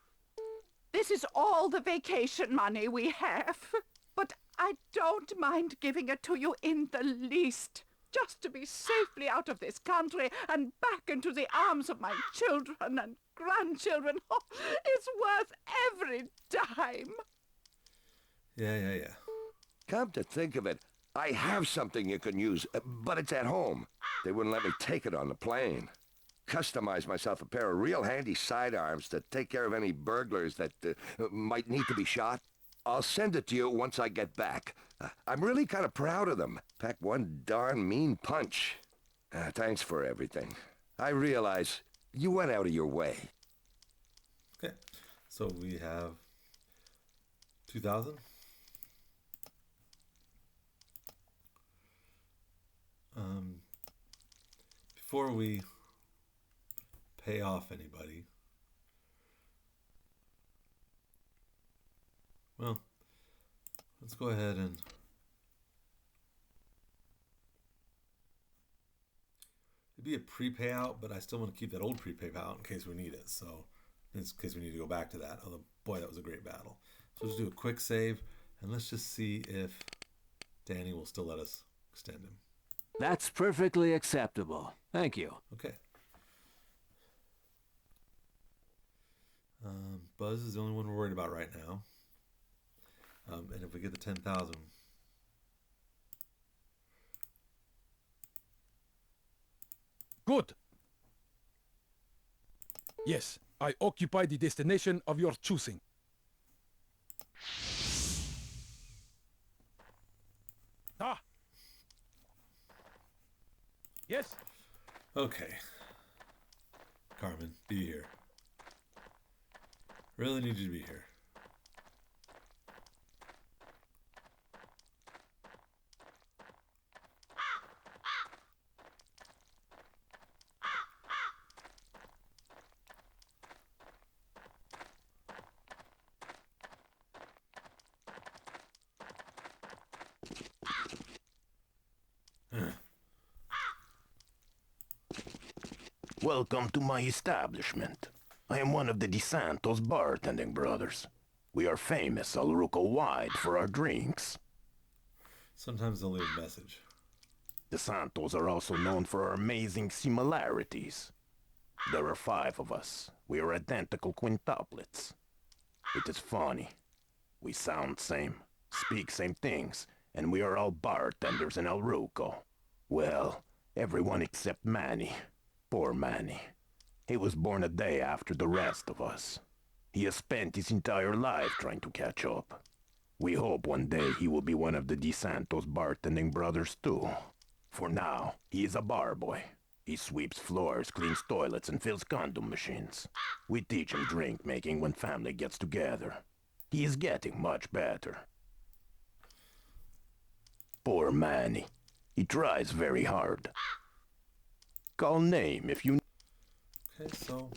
This is all the vacation money we have. But I don't mind giving it to you in the least. Just to be safely out of this country and back into the arms of my children and grandchildren. Oh, it's worth every dime. yeah. Come to think of it, I have something you can use, but it's at home. They wouldn't let me take it on the plane. Customize myself a pair of real handy sidearms to take care of any burglars that might need to be shot. I'll send it to you once I get back. I'm really kind of proud of them. Pack one darn mean punch. Thanks for everything. I realize you went out of your way. Okay. So we have 2,000. Before we pay off anybody, well, let's go ahead and be a prepay out, but I still want to keep that old prepay out in case we need it. So, in case we need to go back to that. Although, boy, that was a great battle. So let's do a quick save, and let's just see if Danny will still let us extend him. That's perfectly acceptable. Thank you. Okay. Buzz is the only one we're worried about right now. And if we get the 10,000... Good. Yes, I occupy the destination of your choosing. Ah! Yes? Okay. Carmen, be here. Really need you to be here. Welcome to my establishment. I am one of the DeSantos bartending brothers. We are famous Alruco-wide for our drinks. Sometimes they'll leave a message. DeSantos are also known for our amazing similarities. There are 5 of us. We are identical quintuplets. It is funny. We sound same, speak same things, and we are all bartenders in Alruco. Well, everyone except Manny. Poor Manny. He was born a day after the rest of us. He has spent his entire life trying to catch up. We hope one day he will be one of the DeSantos bartending brothers too. For now, he is a bar boy. He sweeps floors, cleans toilets, and fills condom machines. We teach him drink making when family gets together. He is getting much better. Poor Manny. He tries very hard. Call name if you... Okay, so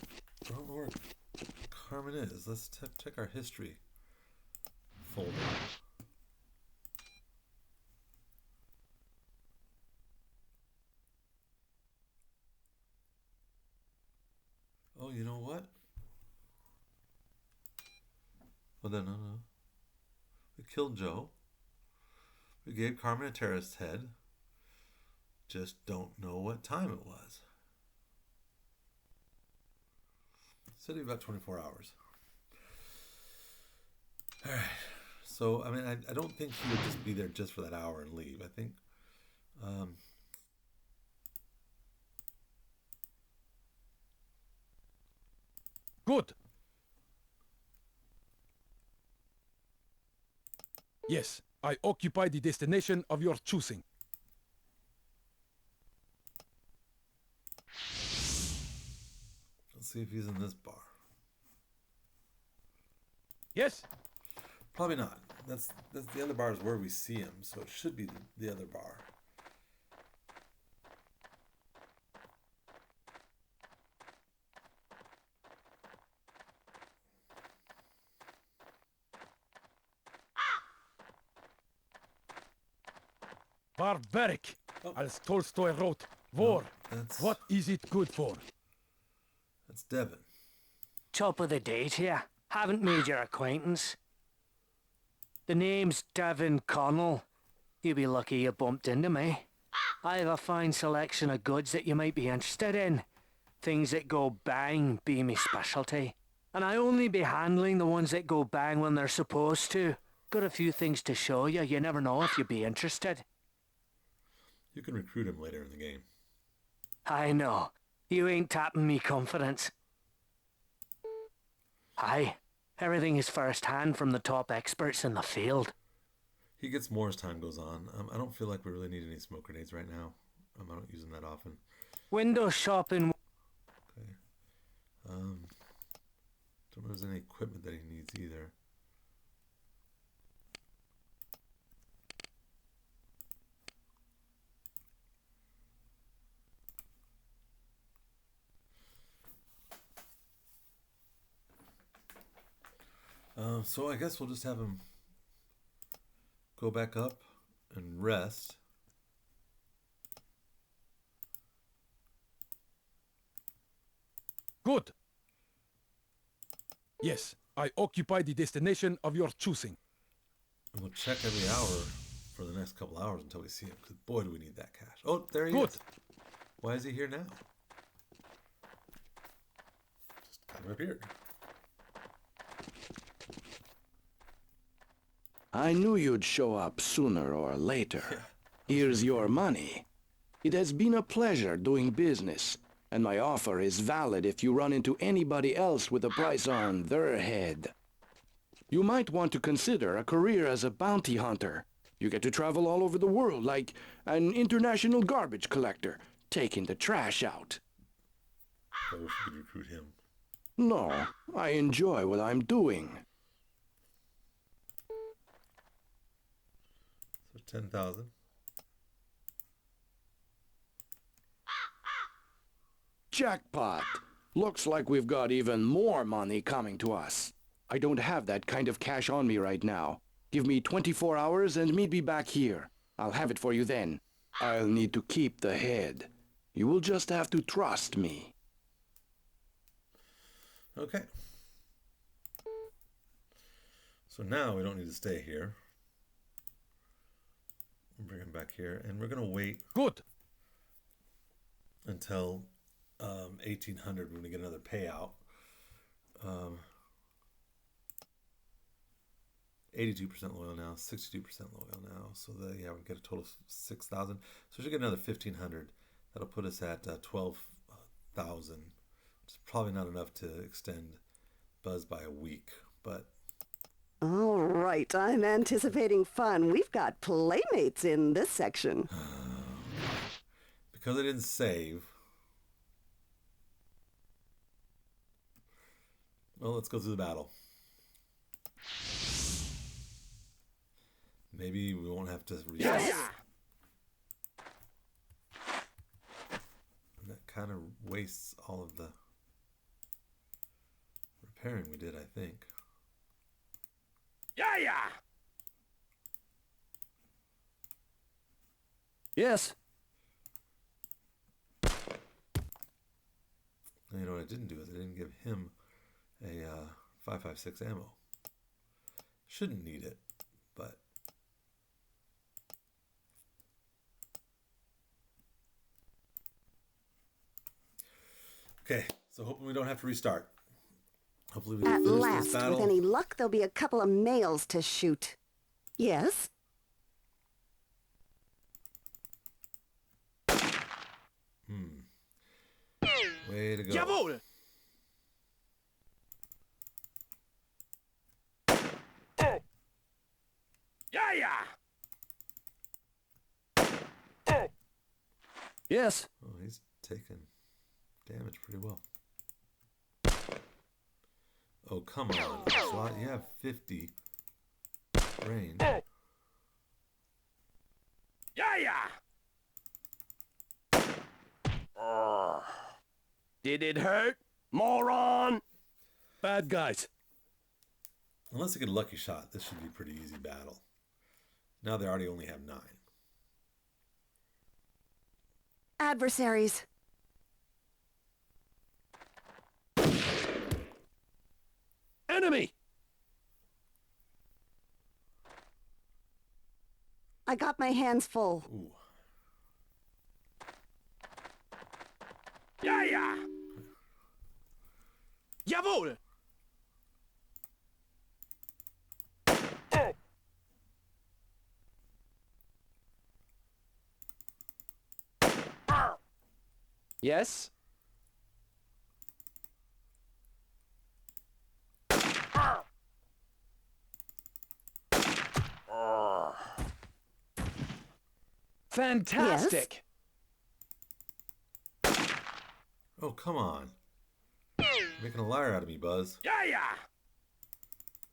I don't know where Carmen is. Let's check our history folder. Oh, you know what? Well, then, no. We killed Joe. We gave Carmen a terrorist head. Just don't know what time it was. Said about 24 hours. All right. So, I mean, I don't think he would just be there just for that hour and leave. I think... Good. Yes, I occupy the destination of your choosing. Let's see if he's in this bar. Yes? Probably not. That's the other bar is where we see him, so it should be the other bar. Barbaric, Oh. as Tolstoy wrote. War, That's what is it good for? that's Devin. Top of the date here. Haven't made your acquaintance. The name's Devin Connell. You'll be lucky you bumped into me. I have a fine selection of goods that you might be interested in. Things that go bang be me specialty. And I only be handling the ones that go bang when they're supposed to. Got a few things to show you. You never know if you'd be interested. You can recruit him later in the game. I know. You ain't tapping me confidence. Aye. Everything is first hand from the top experts in the field. He gets more as time goes on. I don't feel like we really need any smoke grenades right now. I don't use them that often. Window shopping. Okay. Don't know if there's any equipment that he needs either. So I guess we'll just have him go back up and rest. Good. Yes, I occupy the destination of your choosing. And we'll check every hour for the next couple hours until we see him, because boy, do we need that cash. Oh, there he Good. is. Why is he here now? Just kind of appeared. I knew you'd show up sooner or later. Here's your money. It has been a pleasure doing business, and my offer is valid if you run into anybody else with a price on their head. You might want to consider a career as a bounty hunter. You get to travel all over the world like an international garbage collector, taking the trash out. I wish we could recruit him. No, I enjoy what I'm doing. So 10,000. Jackpot! Looks like we've got even more money coming to us. I don't have that kind of cash on me right now. Give me 24 hours and meet me back here. I'll have it for you then. I'll need to keep the head. You will just have to trust me. Okay. So now we don't need to stay here. We'll bring him back here, and we're going to wait. Good. Until 1800 when we get another payout. 82% loyal now, 62% loyal now. So we get a total of 6,000. So we should get another 1,500. That'll put us at 12,000. It's probably not enough to extend Buzz by a week, but... All right, I'm anticipating fun. We've got playmates in this section. Because I didn't save... Well, let's go through the battle. Maybe we won't have to restart. Yes! And that kind of wastes all of the repairing we did, I think. Yes. And you know what I didn't do is I didn't give him a 5.56 ammo. Shouldn't need it, but okay. So hoping we don't have to restart. Hopefully we can At finish this last, battle. with any luck, there'll be a couple of males to shoot. Yes? Way to go. Jawohl! Yes. Oh, he's taking damage pretty well. Oh, come on. SWAT, you have 50 range. Did it hurt? Moron! Bad guys. Unless they get a lucky shot, this should be a pretty easy battle. Now they already only have 9. Adversaries. Enemy! I got my hands full. Ooh. Jawohl! Yes? Fantastic! Oh, come on. You're making a liar out of me, Buzz.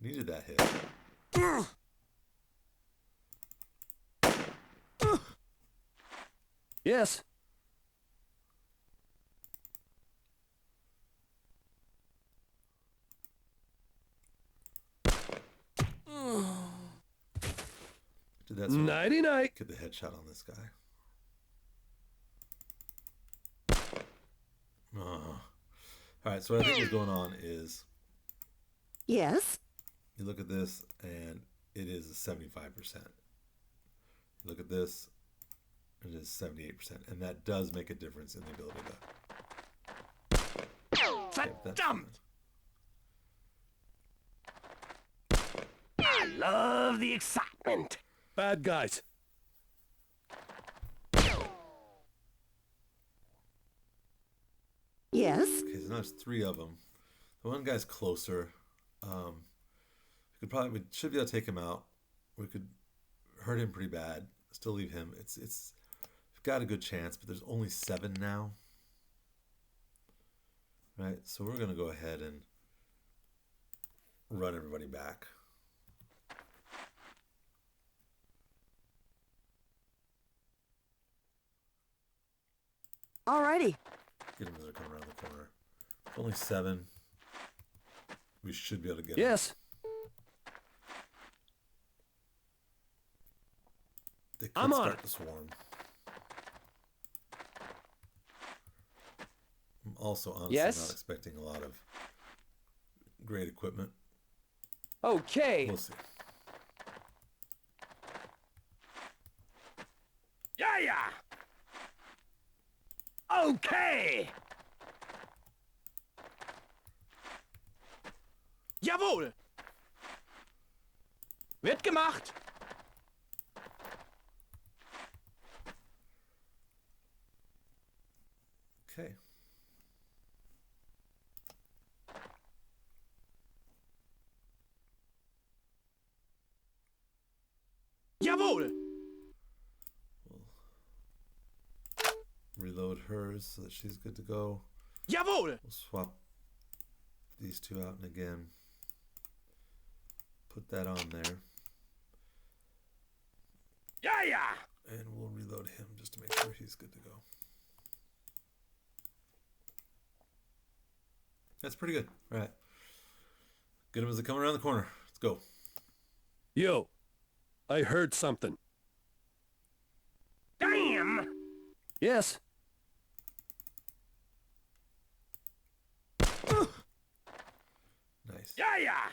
Needed that hit. Yes. Did that sort of Nighty-night. get the headshot on this guy. Oh. All right, so what I think is going on is Yes? you look at this and it is a 75%. You look at this, it is 78%. And that does make a difference in the ability to... Dumped! I love the excitement. Bad guys. Yes? Okay, so now there's 3 of them. The one guy's closer. We should be able to take him out. We could hurt him pretty bad. Still leave him. We've got a good chance, but there's only 7 now. Right, so we're gonna go ahead and run everybody back. Alrighty. Get them as they're coming around the corner. Only 7. We should be able to get Yes. They could start to swarm. I'm also honestly not expecting a lot of great equipment. Okay. We'll see. Yeah. Okay. Jawohl. Wird gemacht. Okay. Jawohl. We'll reload hers so that she's good to go. Jawohl. We'll swap these 2 out and again put that on there. Yeah. And we'll reload him just to make sure he's good to go. That's pretty good. All right. Get him as they come around the corner. Let's go. Yo, I heard something. Damn. Yes. Nice. Yeah.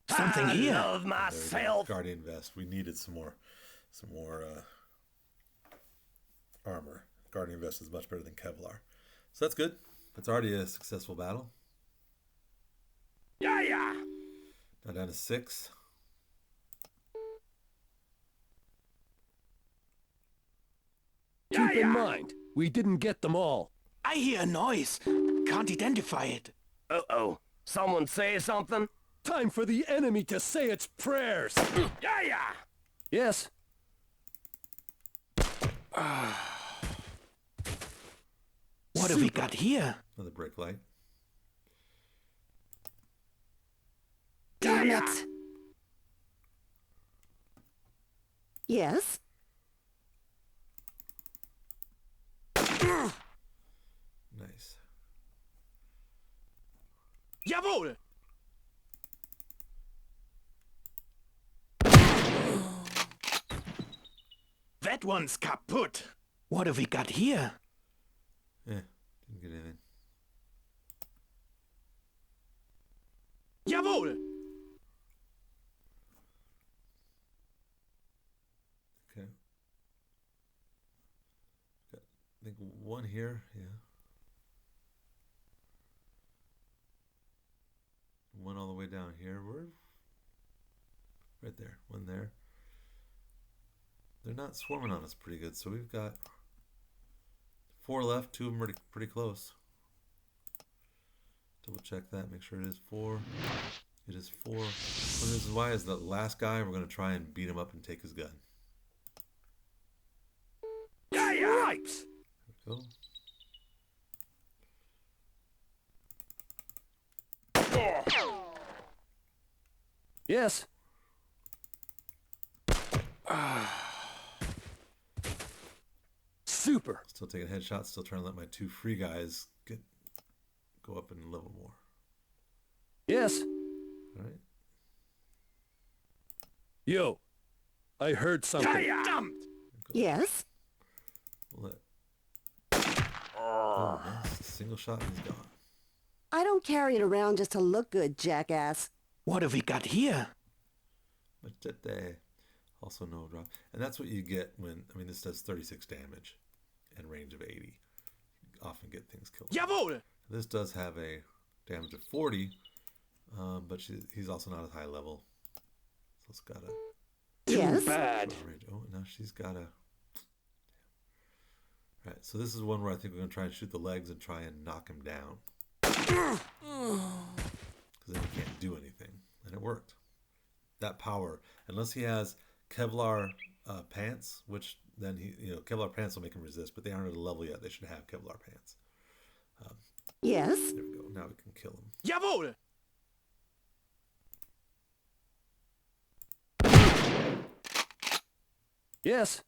Something here. I love myself. Guardian vest. We needed some more armor. Guardian vest is much better than Kevlar. So that's good. That's already a successful battle. Yeah. Now down to 6. Keep in mind, we didn't get them all. I hear a noise. Can't identify it. Uh-oh. Someone say something? Time for the enemy to say its prayers. Yeah. Yes. What have we got here? Another brake light. Damn it. Yes? Nice. Jawohl. That one's kaputt. What have we got here? Didn't get anything. Jawohl. Okay. Got, I think 1 here. Yeah. 1 all the way down here. We're right there. 1 there. They're not swarming on us pretty good, so we've got 4 left. 2 of them are pretty close. Double check that, make sure it is 4. It is 4. One reason why is the last guy, we're going to try and beat him up and take his gun. Yeah. There we go. Yes. Super. Still taking headshots, still trying to let my 2 free guys go up in level more. Yes. All right. Yo, I heard something. Yeah. Yes? Oh, nice. Single shot and he's gone. I don't carry it around just to look good, jackass. What have we got here? Machete. Also no drop. And that's what you get when, I mean, this does 36 damage and range of 80. You often get things killed. Jawohl! This does have a damage of 40, but he's also not as high level. So it's got a... Yes. Bad. Oh, now she's got a... Alright, so this is one where I think we're going to try and shoot the legs and try and knock him down. Because then he can't do anything. And it worked. That power, unless he has Kevlar pants, which then Kevlar pants will make him resist, but they aren't at a level yet. They should have Kevlar pants. Yes. There we go. Now we can kill him. Jawohl! Yes.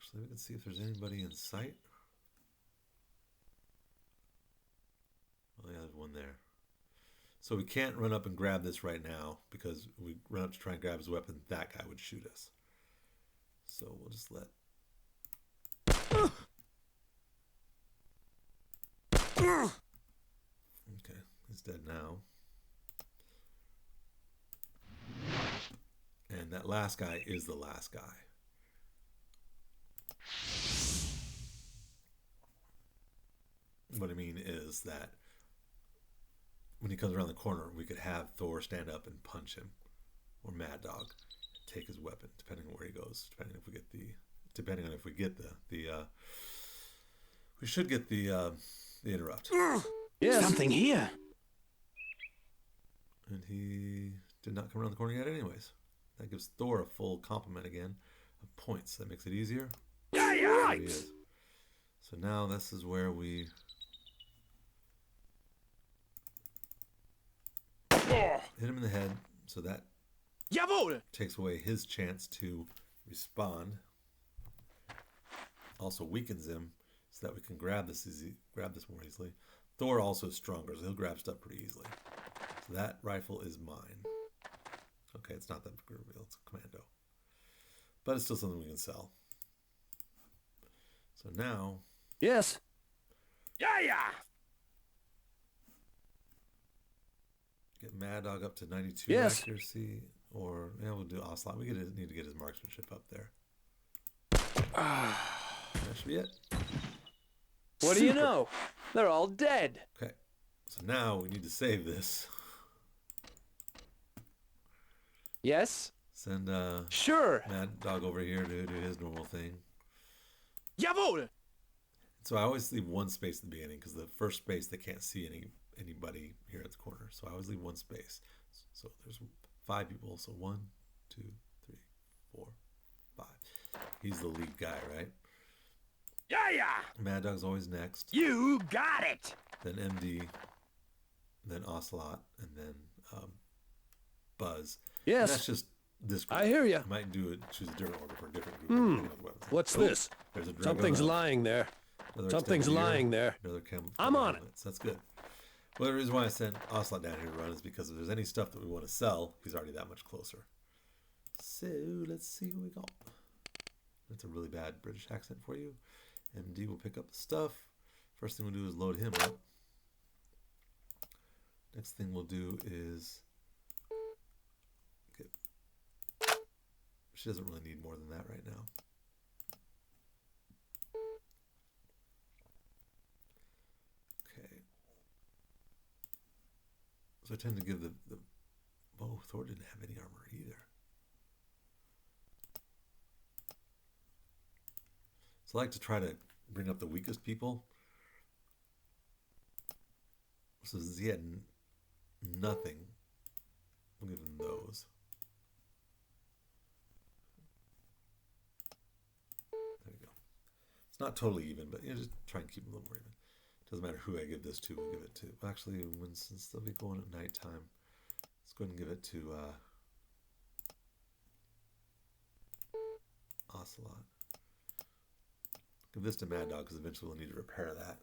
Actually, we can see if there's anybody in sight. Oh yeah, there's one there. So we can't run up and grab this right now, because we run up to try and grab his weapon, that guy would shoot us. So we'll just let... Okay, he's dead now. And that last guy is the last guy. What I mean is that when he comes around the corner, we could have Thor stand up and punch him, or Mad Dog take his weapon, depending on where he goes. Depending on if we get the we should get the interrupt. Yes. Something here. And he did not come around the corner yet, anyways. That gives Thor a full complement again of points. That makes it easier. Right. So now this is where we hit him in the head, so that Jawohl! takes away his chance to respond. Also weakens him so that we can grab this more easily. Thor also is stronger, so he'll grab stuff pretty easily. So that rifle is mine. Okay, it's not that big a reveal, it's a commando. But it's still something we can sell. So now... Yes. Yeah. Get Mad Dog up to 92 Yes. accuracy, or we'll do Ocelot. We need to get his marksmanship up there. That should be it. What do you know? They're all dead. Okay, so now we need to save this. Yes. Send Sure. Mad Dog over here to do his normal thing. Jawohl! So I always leave one space at the beginning, because the first space they can't see anybody here at the corner. So I always leave one space. So there's 5 people. So 1, 2, 3, 4, 5. He's the lead guy, right? Yeah. Mad Dog's always next. You got it. Then MD. Then Ocelot. And then Buzz. Yes. And that's just this group. I hear ya. I might choose a different order for a different group. depending on the weapons. What's this? There's a Something's Dragonite. lying there. Another Something's extended ear, lying there. Another I'm on it. So that's good. Well, the reason why I sent Ocelot down here to run is because if there's any stuff that we want to sell, he's already that much closer. So let's see what we got. That's a really bad British accent for you. MD will pick up the stuff. First thing we'll do is load him up. Next thing we'll do is get... She doesn't really need more than that right now. Okay. So I tend to give the oh, Thor didn't have any armor either. So I like to try to bring up the weakest people. So since he had nothing, we'll give him those. There we go. It's not totally even, but just try and keep them a little more even. Doesn't matter who I give this to, we'll give it to. Actually, since they'll be going at nighttime, let's go ahead and give it to Ocelot. Give this to Mad Dog, because eventually we'll need to repair that.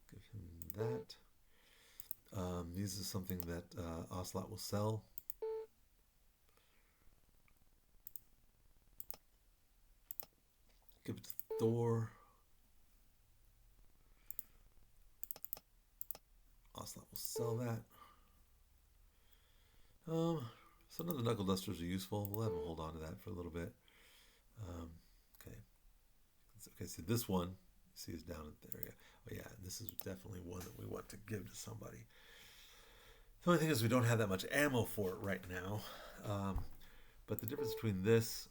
Give him that. These are something that Ocelot will sell. Give it to Thor. Ocelot will sell that. Some of the knuckle dusters are useful. We'll have him hold on to that for a little bit. Okay. Okay, so this one, see, is down at the area. Oh yeah, this is definitely one that we want to give to somebody. The only thing is we don't have that much ammo for it right now. But the difference between this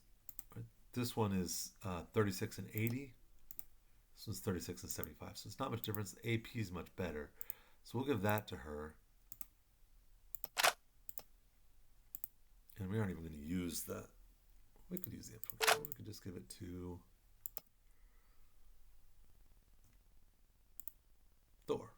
one is 36 and 80. This one's 36 and 75. So it's not much difference. The AP is much better. So we'll give that to her. And we aren't even going to use the... We could use the M24. We could just give it to Thor.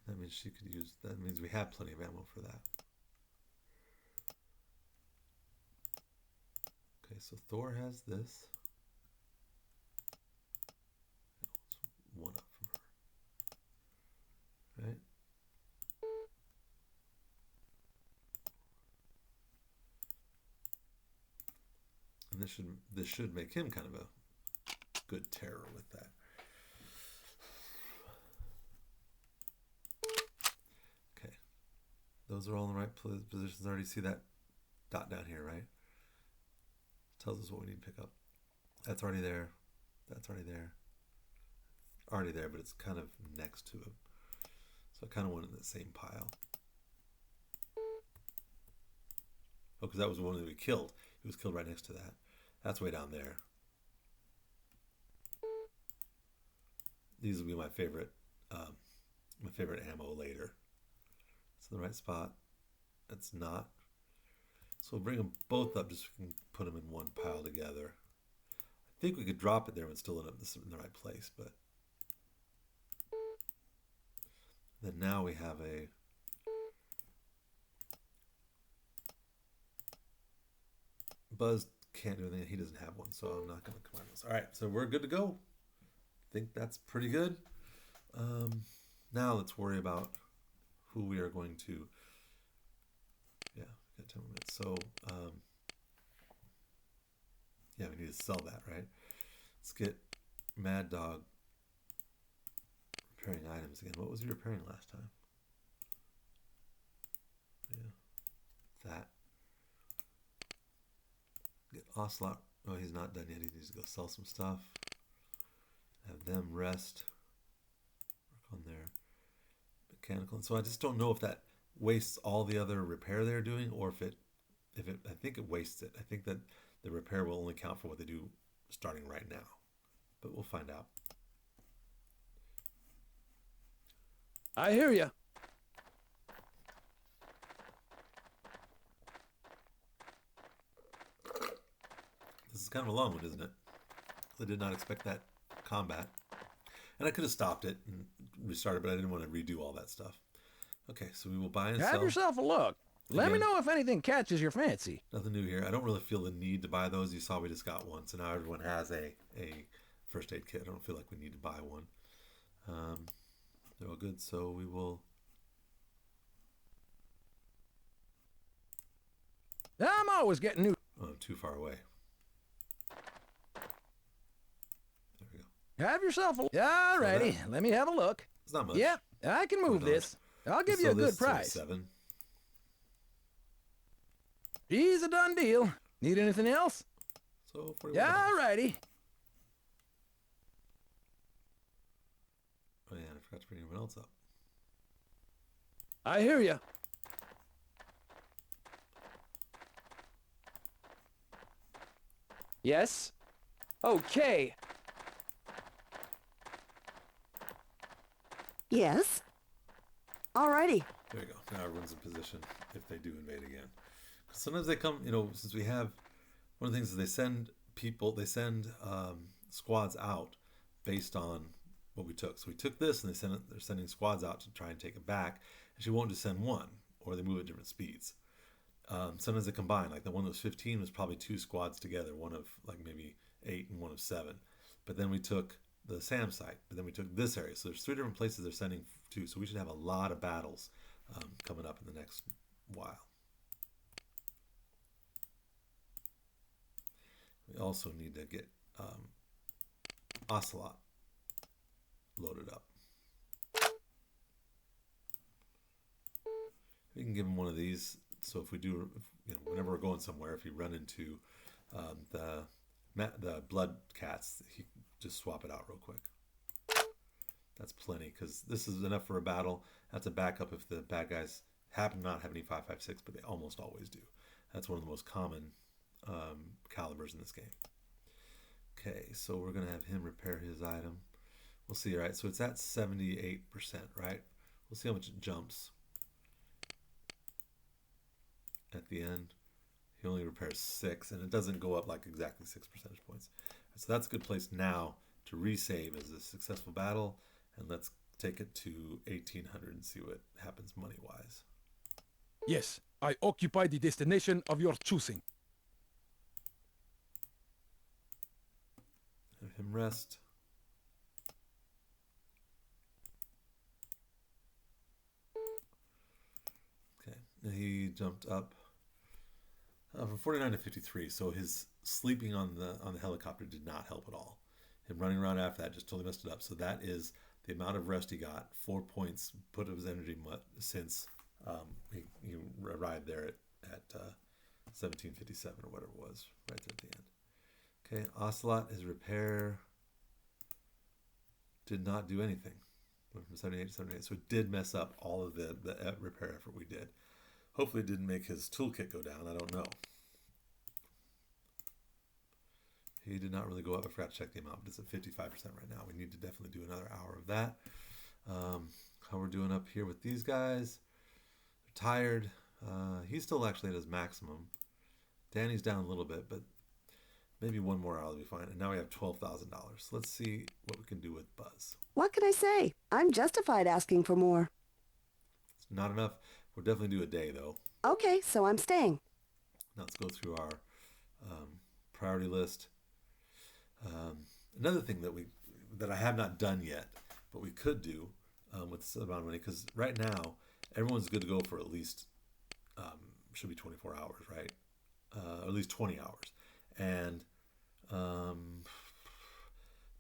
That means she could use... That means we have plenty of ammo for that. Okay, so Thor has this. One up from her. Right? And this should make him kind of a good terror with that. Okay. Those are all in the right positions. I already see that dot down here, right? Tells us what we need to pick up. That's already there. That's already there. Already there, but it's kind of next to him. So I kind of want it in the same pile. Oh, because that was the one that we killed. He was killed right next to that. That's way down there. These will be my favorite ammo later. It's in the right spot. It's not. So we'll bring them both up just so we can put them in one pile together. I think we could drop it there and still end up in the right place, but then now we have a Buzz can't do anything. He doesn't have one, so I'm not going to combine those. All right, so we're good to go. I think that's pretty good. Now let's worry about who we are going to. Yeah, we got 10 minutes. So yeah, we need to sell that, right? Let's get Mad Dog repairing items again. What was he repairing last time? Yeah, that. Get Ocelot. Oh, he's not done yet. He needs to go sell some stuff. Have them rest. Work on their mechanical. And so I just don't know if that wastes all the other repair they're doing, or if it. I think it wastes it. I think that the repair will only count for what they do starting right now, but we'll find out. I hear you. This is kind of a long one, isn't it? I did not expect that combat. And I could have stopped it and restarted, but I didn't want to redo all that stuff. Okay, so we will buy and sell. Have yourself a look. Let me Again, know if anything catches your fancy. nothing new here. I don't really feel the need to buy those. You saw we just got one, so now everyone has a first aid kit. I don't feel like we need to buy one. They're all good, so we will... I'm always getting new. Oh, too far away. There we go. Have yourself a... All righty, let me have a look. It's not much. Yep, I can move this. I'll give you a good price. 7. He's a done deal. Need anything else? So 41. Yeah, all righty. Oh yeah, I forgot to bring everyone else up. I hear you. Yes? Okay. Yes? Alrighty. There you go. Now everyone's in position if they do invade again. Sometimes they come, since we have, one of the things is they send squads out based on what we took. So we took this and they're sending squads out to try and take it back. And she won't just send one, or they move at different speeds. Sometimes they combine, like the one that was 15 was probably 2 squads together, one of like maybe 8 and one of 7. But then we took the SAM site, but then we took this area. So there's 3 different places they're sending to. So we should have a lot of battles coming up in the next while. We also need to get Ocelot loaded up. We can give him one of these. So if we do, whenever we're going somewhere, if you run into the blood cats, he just swap it out real quick. That's plenty, because this is enough for a battle. That's a backup if the bad guys happen to not have any 5.56, but they almost always do. That's one of the most common calibers in this game. Okay, so we're going to have him repair his item. We'll see, all right? So it's at 78%, right? We'll see how much it jumps at the end. He only repairs 6, and it doesn't go up like exactly 6 percentage points. So that's a good place now to resave as a successful battle, and let's take it to 1800 and see what happens money-wise. Yes, I occupy the destination of your choosing. Have him rest. Okay, now he jumped up from 49 to 53, so his sleeping on the helicopter did not help at all. Him running around after that just totally messed it up. So that is the amount of rest he got, 4 points put of his energy since he arrived there at 1757 or whatever it was, right there at the end. Okay, Ocelot, his repair did not do anything. Went from 78 to 78, so it did mess up all of the repair effort we did. Hopefully it didn't make his toolkit go down, I don't know. He did not really go up. I forgot to check the amount, but it's at 55% right now. We need to definitely do another hour of that. How we're doing up here with these guys. They're tired. He's still actually at his maximum. Danny's down a little bit, but maybe one more hour will be fine. And now we have $12,000. Let's see what we can do with Buzz. What can I say? I'm justified asking for more. It's not enough. We'll definitely do a day, though. Okay, so I'm staying. Now let's go through our priority list. Another thing that I have not done yet, but we could do with this amount of money, because right now everyone's good to go for at least should be 24 hours, right? At least 20 hours, and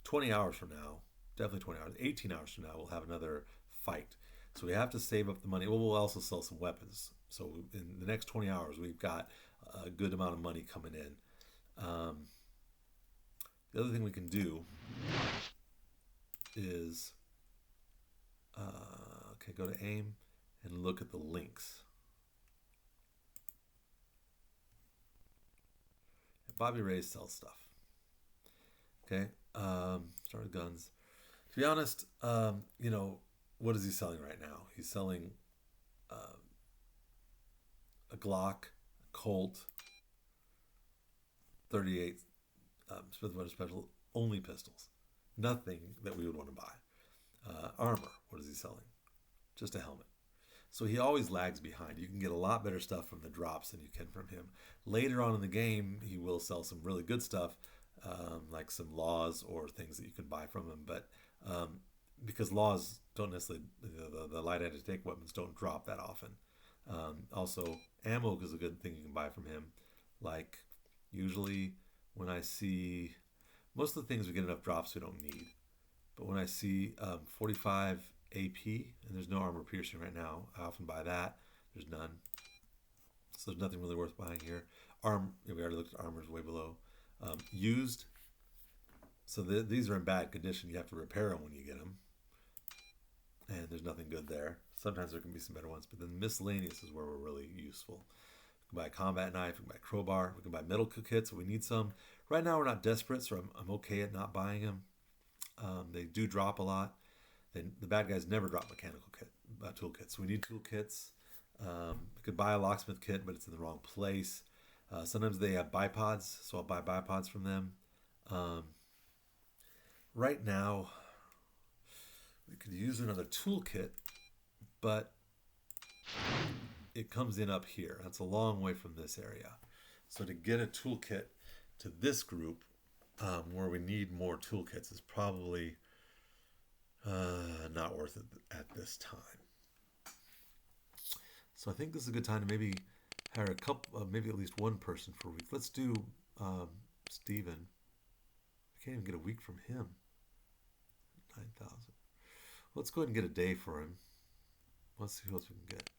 20 hours from now, definitely 20 hours, 18 hours from now, we'll have another fight. So we have to save up the money. Well, we'll also sell some weapons. So in the next 20 hours, we've got a good amount of money coming in. The other thing we can do is, go to aim and look at the links. And Bobby Ray sells stuff. Okay, start with guns. To be honest, what is he selling right now? He's selling a Glock, a Colt, 38 Smith & Wesson Special, only pistols. Nothing that we would want to buy. Armor, what is he selling? Just a helmet. So he always lags behind. You can get a lot better stuff from the drops than you can from him. Later on in the game, he will sell some really good stuff, like some laws or things that you can buy from him. But because laws don't necessarily, the light anti-tank weapons don't drop that often. Also, ammo is a good thing you can buy from him. Like, usually when I see, most of the things we get enough drops we don't need. But when I see 45 AP, and there's no armor piercing right now, I often buy that. There's none. So there's nothing really worth buying here. We already looked at armors way below. Used. So these are in bad condition. You have to repair them when you get them. And there's nothing good there. Sometimes there can be some better ones. But then miscellaneous is where we're really useful. We can buy a combat knife. We can buy a crowbar. We can buy metal kits. We need some. Right now we're not desperate, so I'm okay at not buying them. They do drop a lot. The bad guys never drop mechanical toolkits. So we need toolkits. We could buy a locksmith kit, but it's in the wrong place. Sometimes they have bipods, so I'll buy bipods from them. Right now, we could use another toolkit, but it comes in up here. That's a long way from this area. So to get a toolkit to this group, where we need more toolkits is probably not worth it at this time. So I think this is a good time to maybe hire a couple, maybe at least one person for a week. Let's do Steven. I can't even get a week from him. 9,000. Let's go ahead and get a day for him. Let's see who else we can get.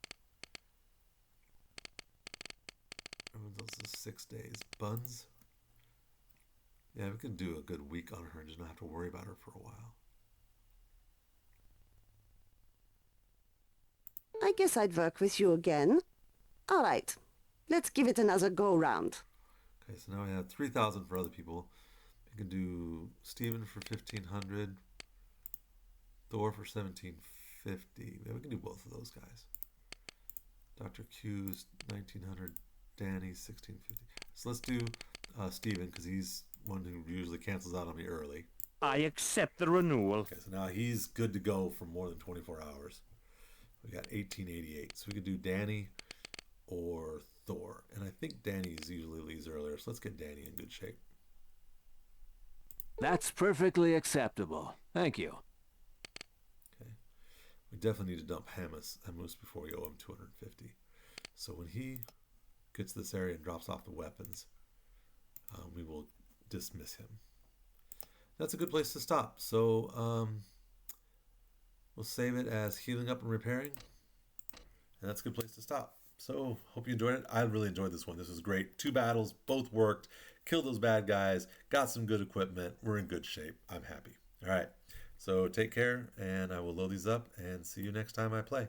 Everyone else is 6 days. Buns. Yeah, we can do a good week on her and just not have to worry about her for a while. I guess I'd work with you again. All right, let's give it another go-round. Okay, so now we have 3,000 for other people. We can do Steven for 1,500. Thor for 1,750. Yeah, we can do both of those guys. Dr. Q's 1,900. Danny's 1,650. So let's do Steven, because he's one who usually cancels out on me early. I accept the renewal. Okay, so now he's good to go for more than 24 hours. We got 1,888. So we could do Danny or Thor. And I think Danny's usually leaves earlier, so let's get Danny in good shape. That's perfectly acceptable. Thank you. Okay. We definitely need to dump Hamus before we owe him 250. So when he gets to this area and drops off the weapons, we will dismiss him. That's a good place to stop. So we'll save it as healing up and repairing. And that's a good place to stop. So hope you enjoyed it. I really enjoyed this one. This was great. 2 battles, both worked. Killed those bad guys. Got some good equipment. We're in good shape. I'm happy. All right. So take care, and I will load these up and see you next time I play.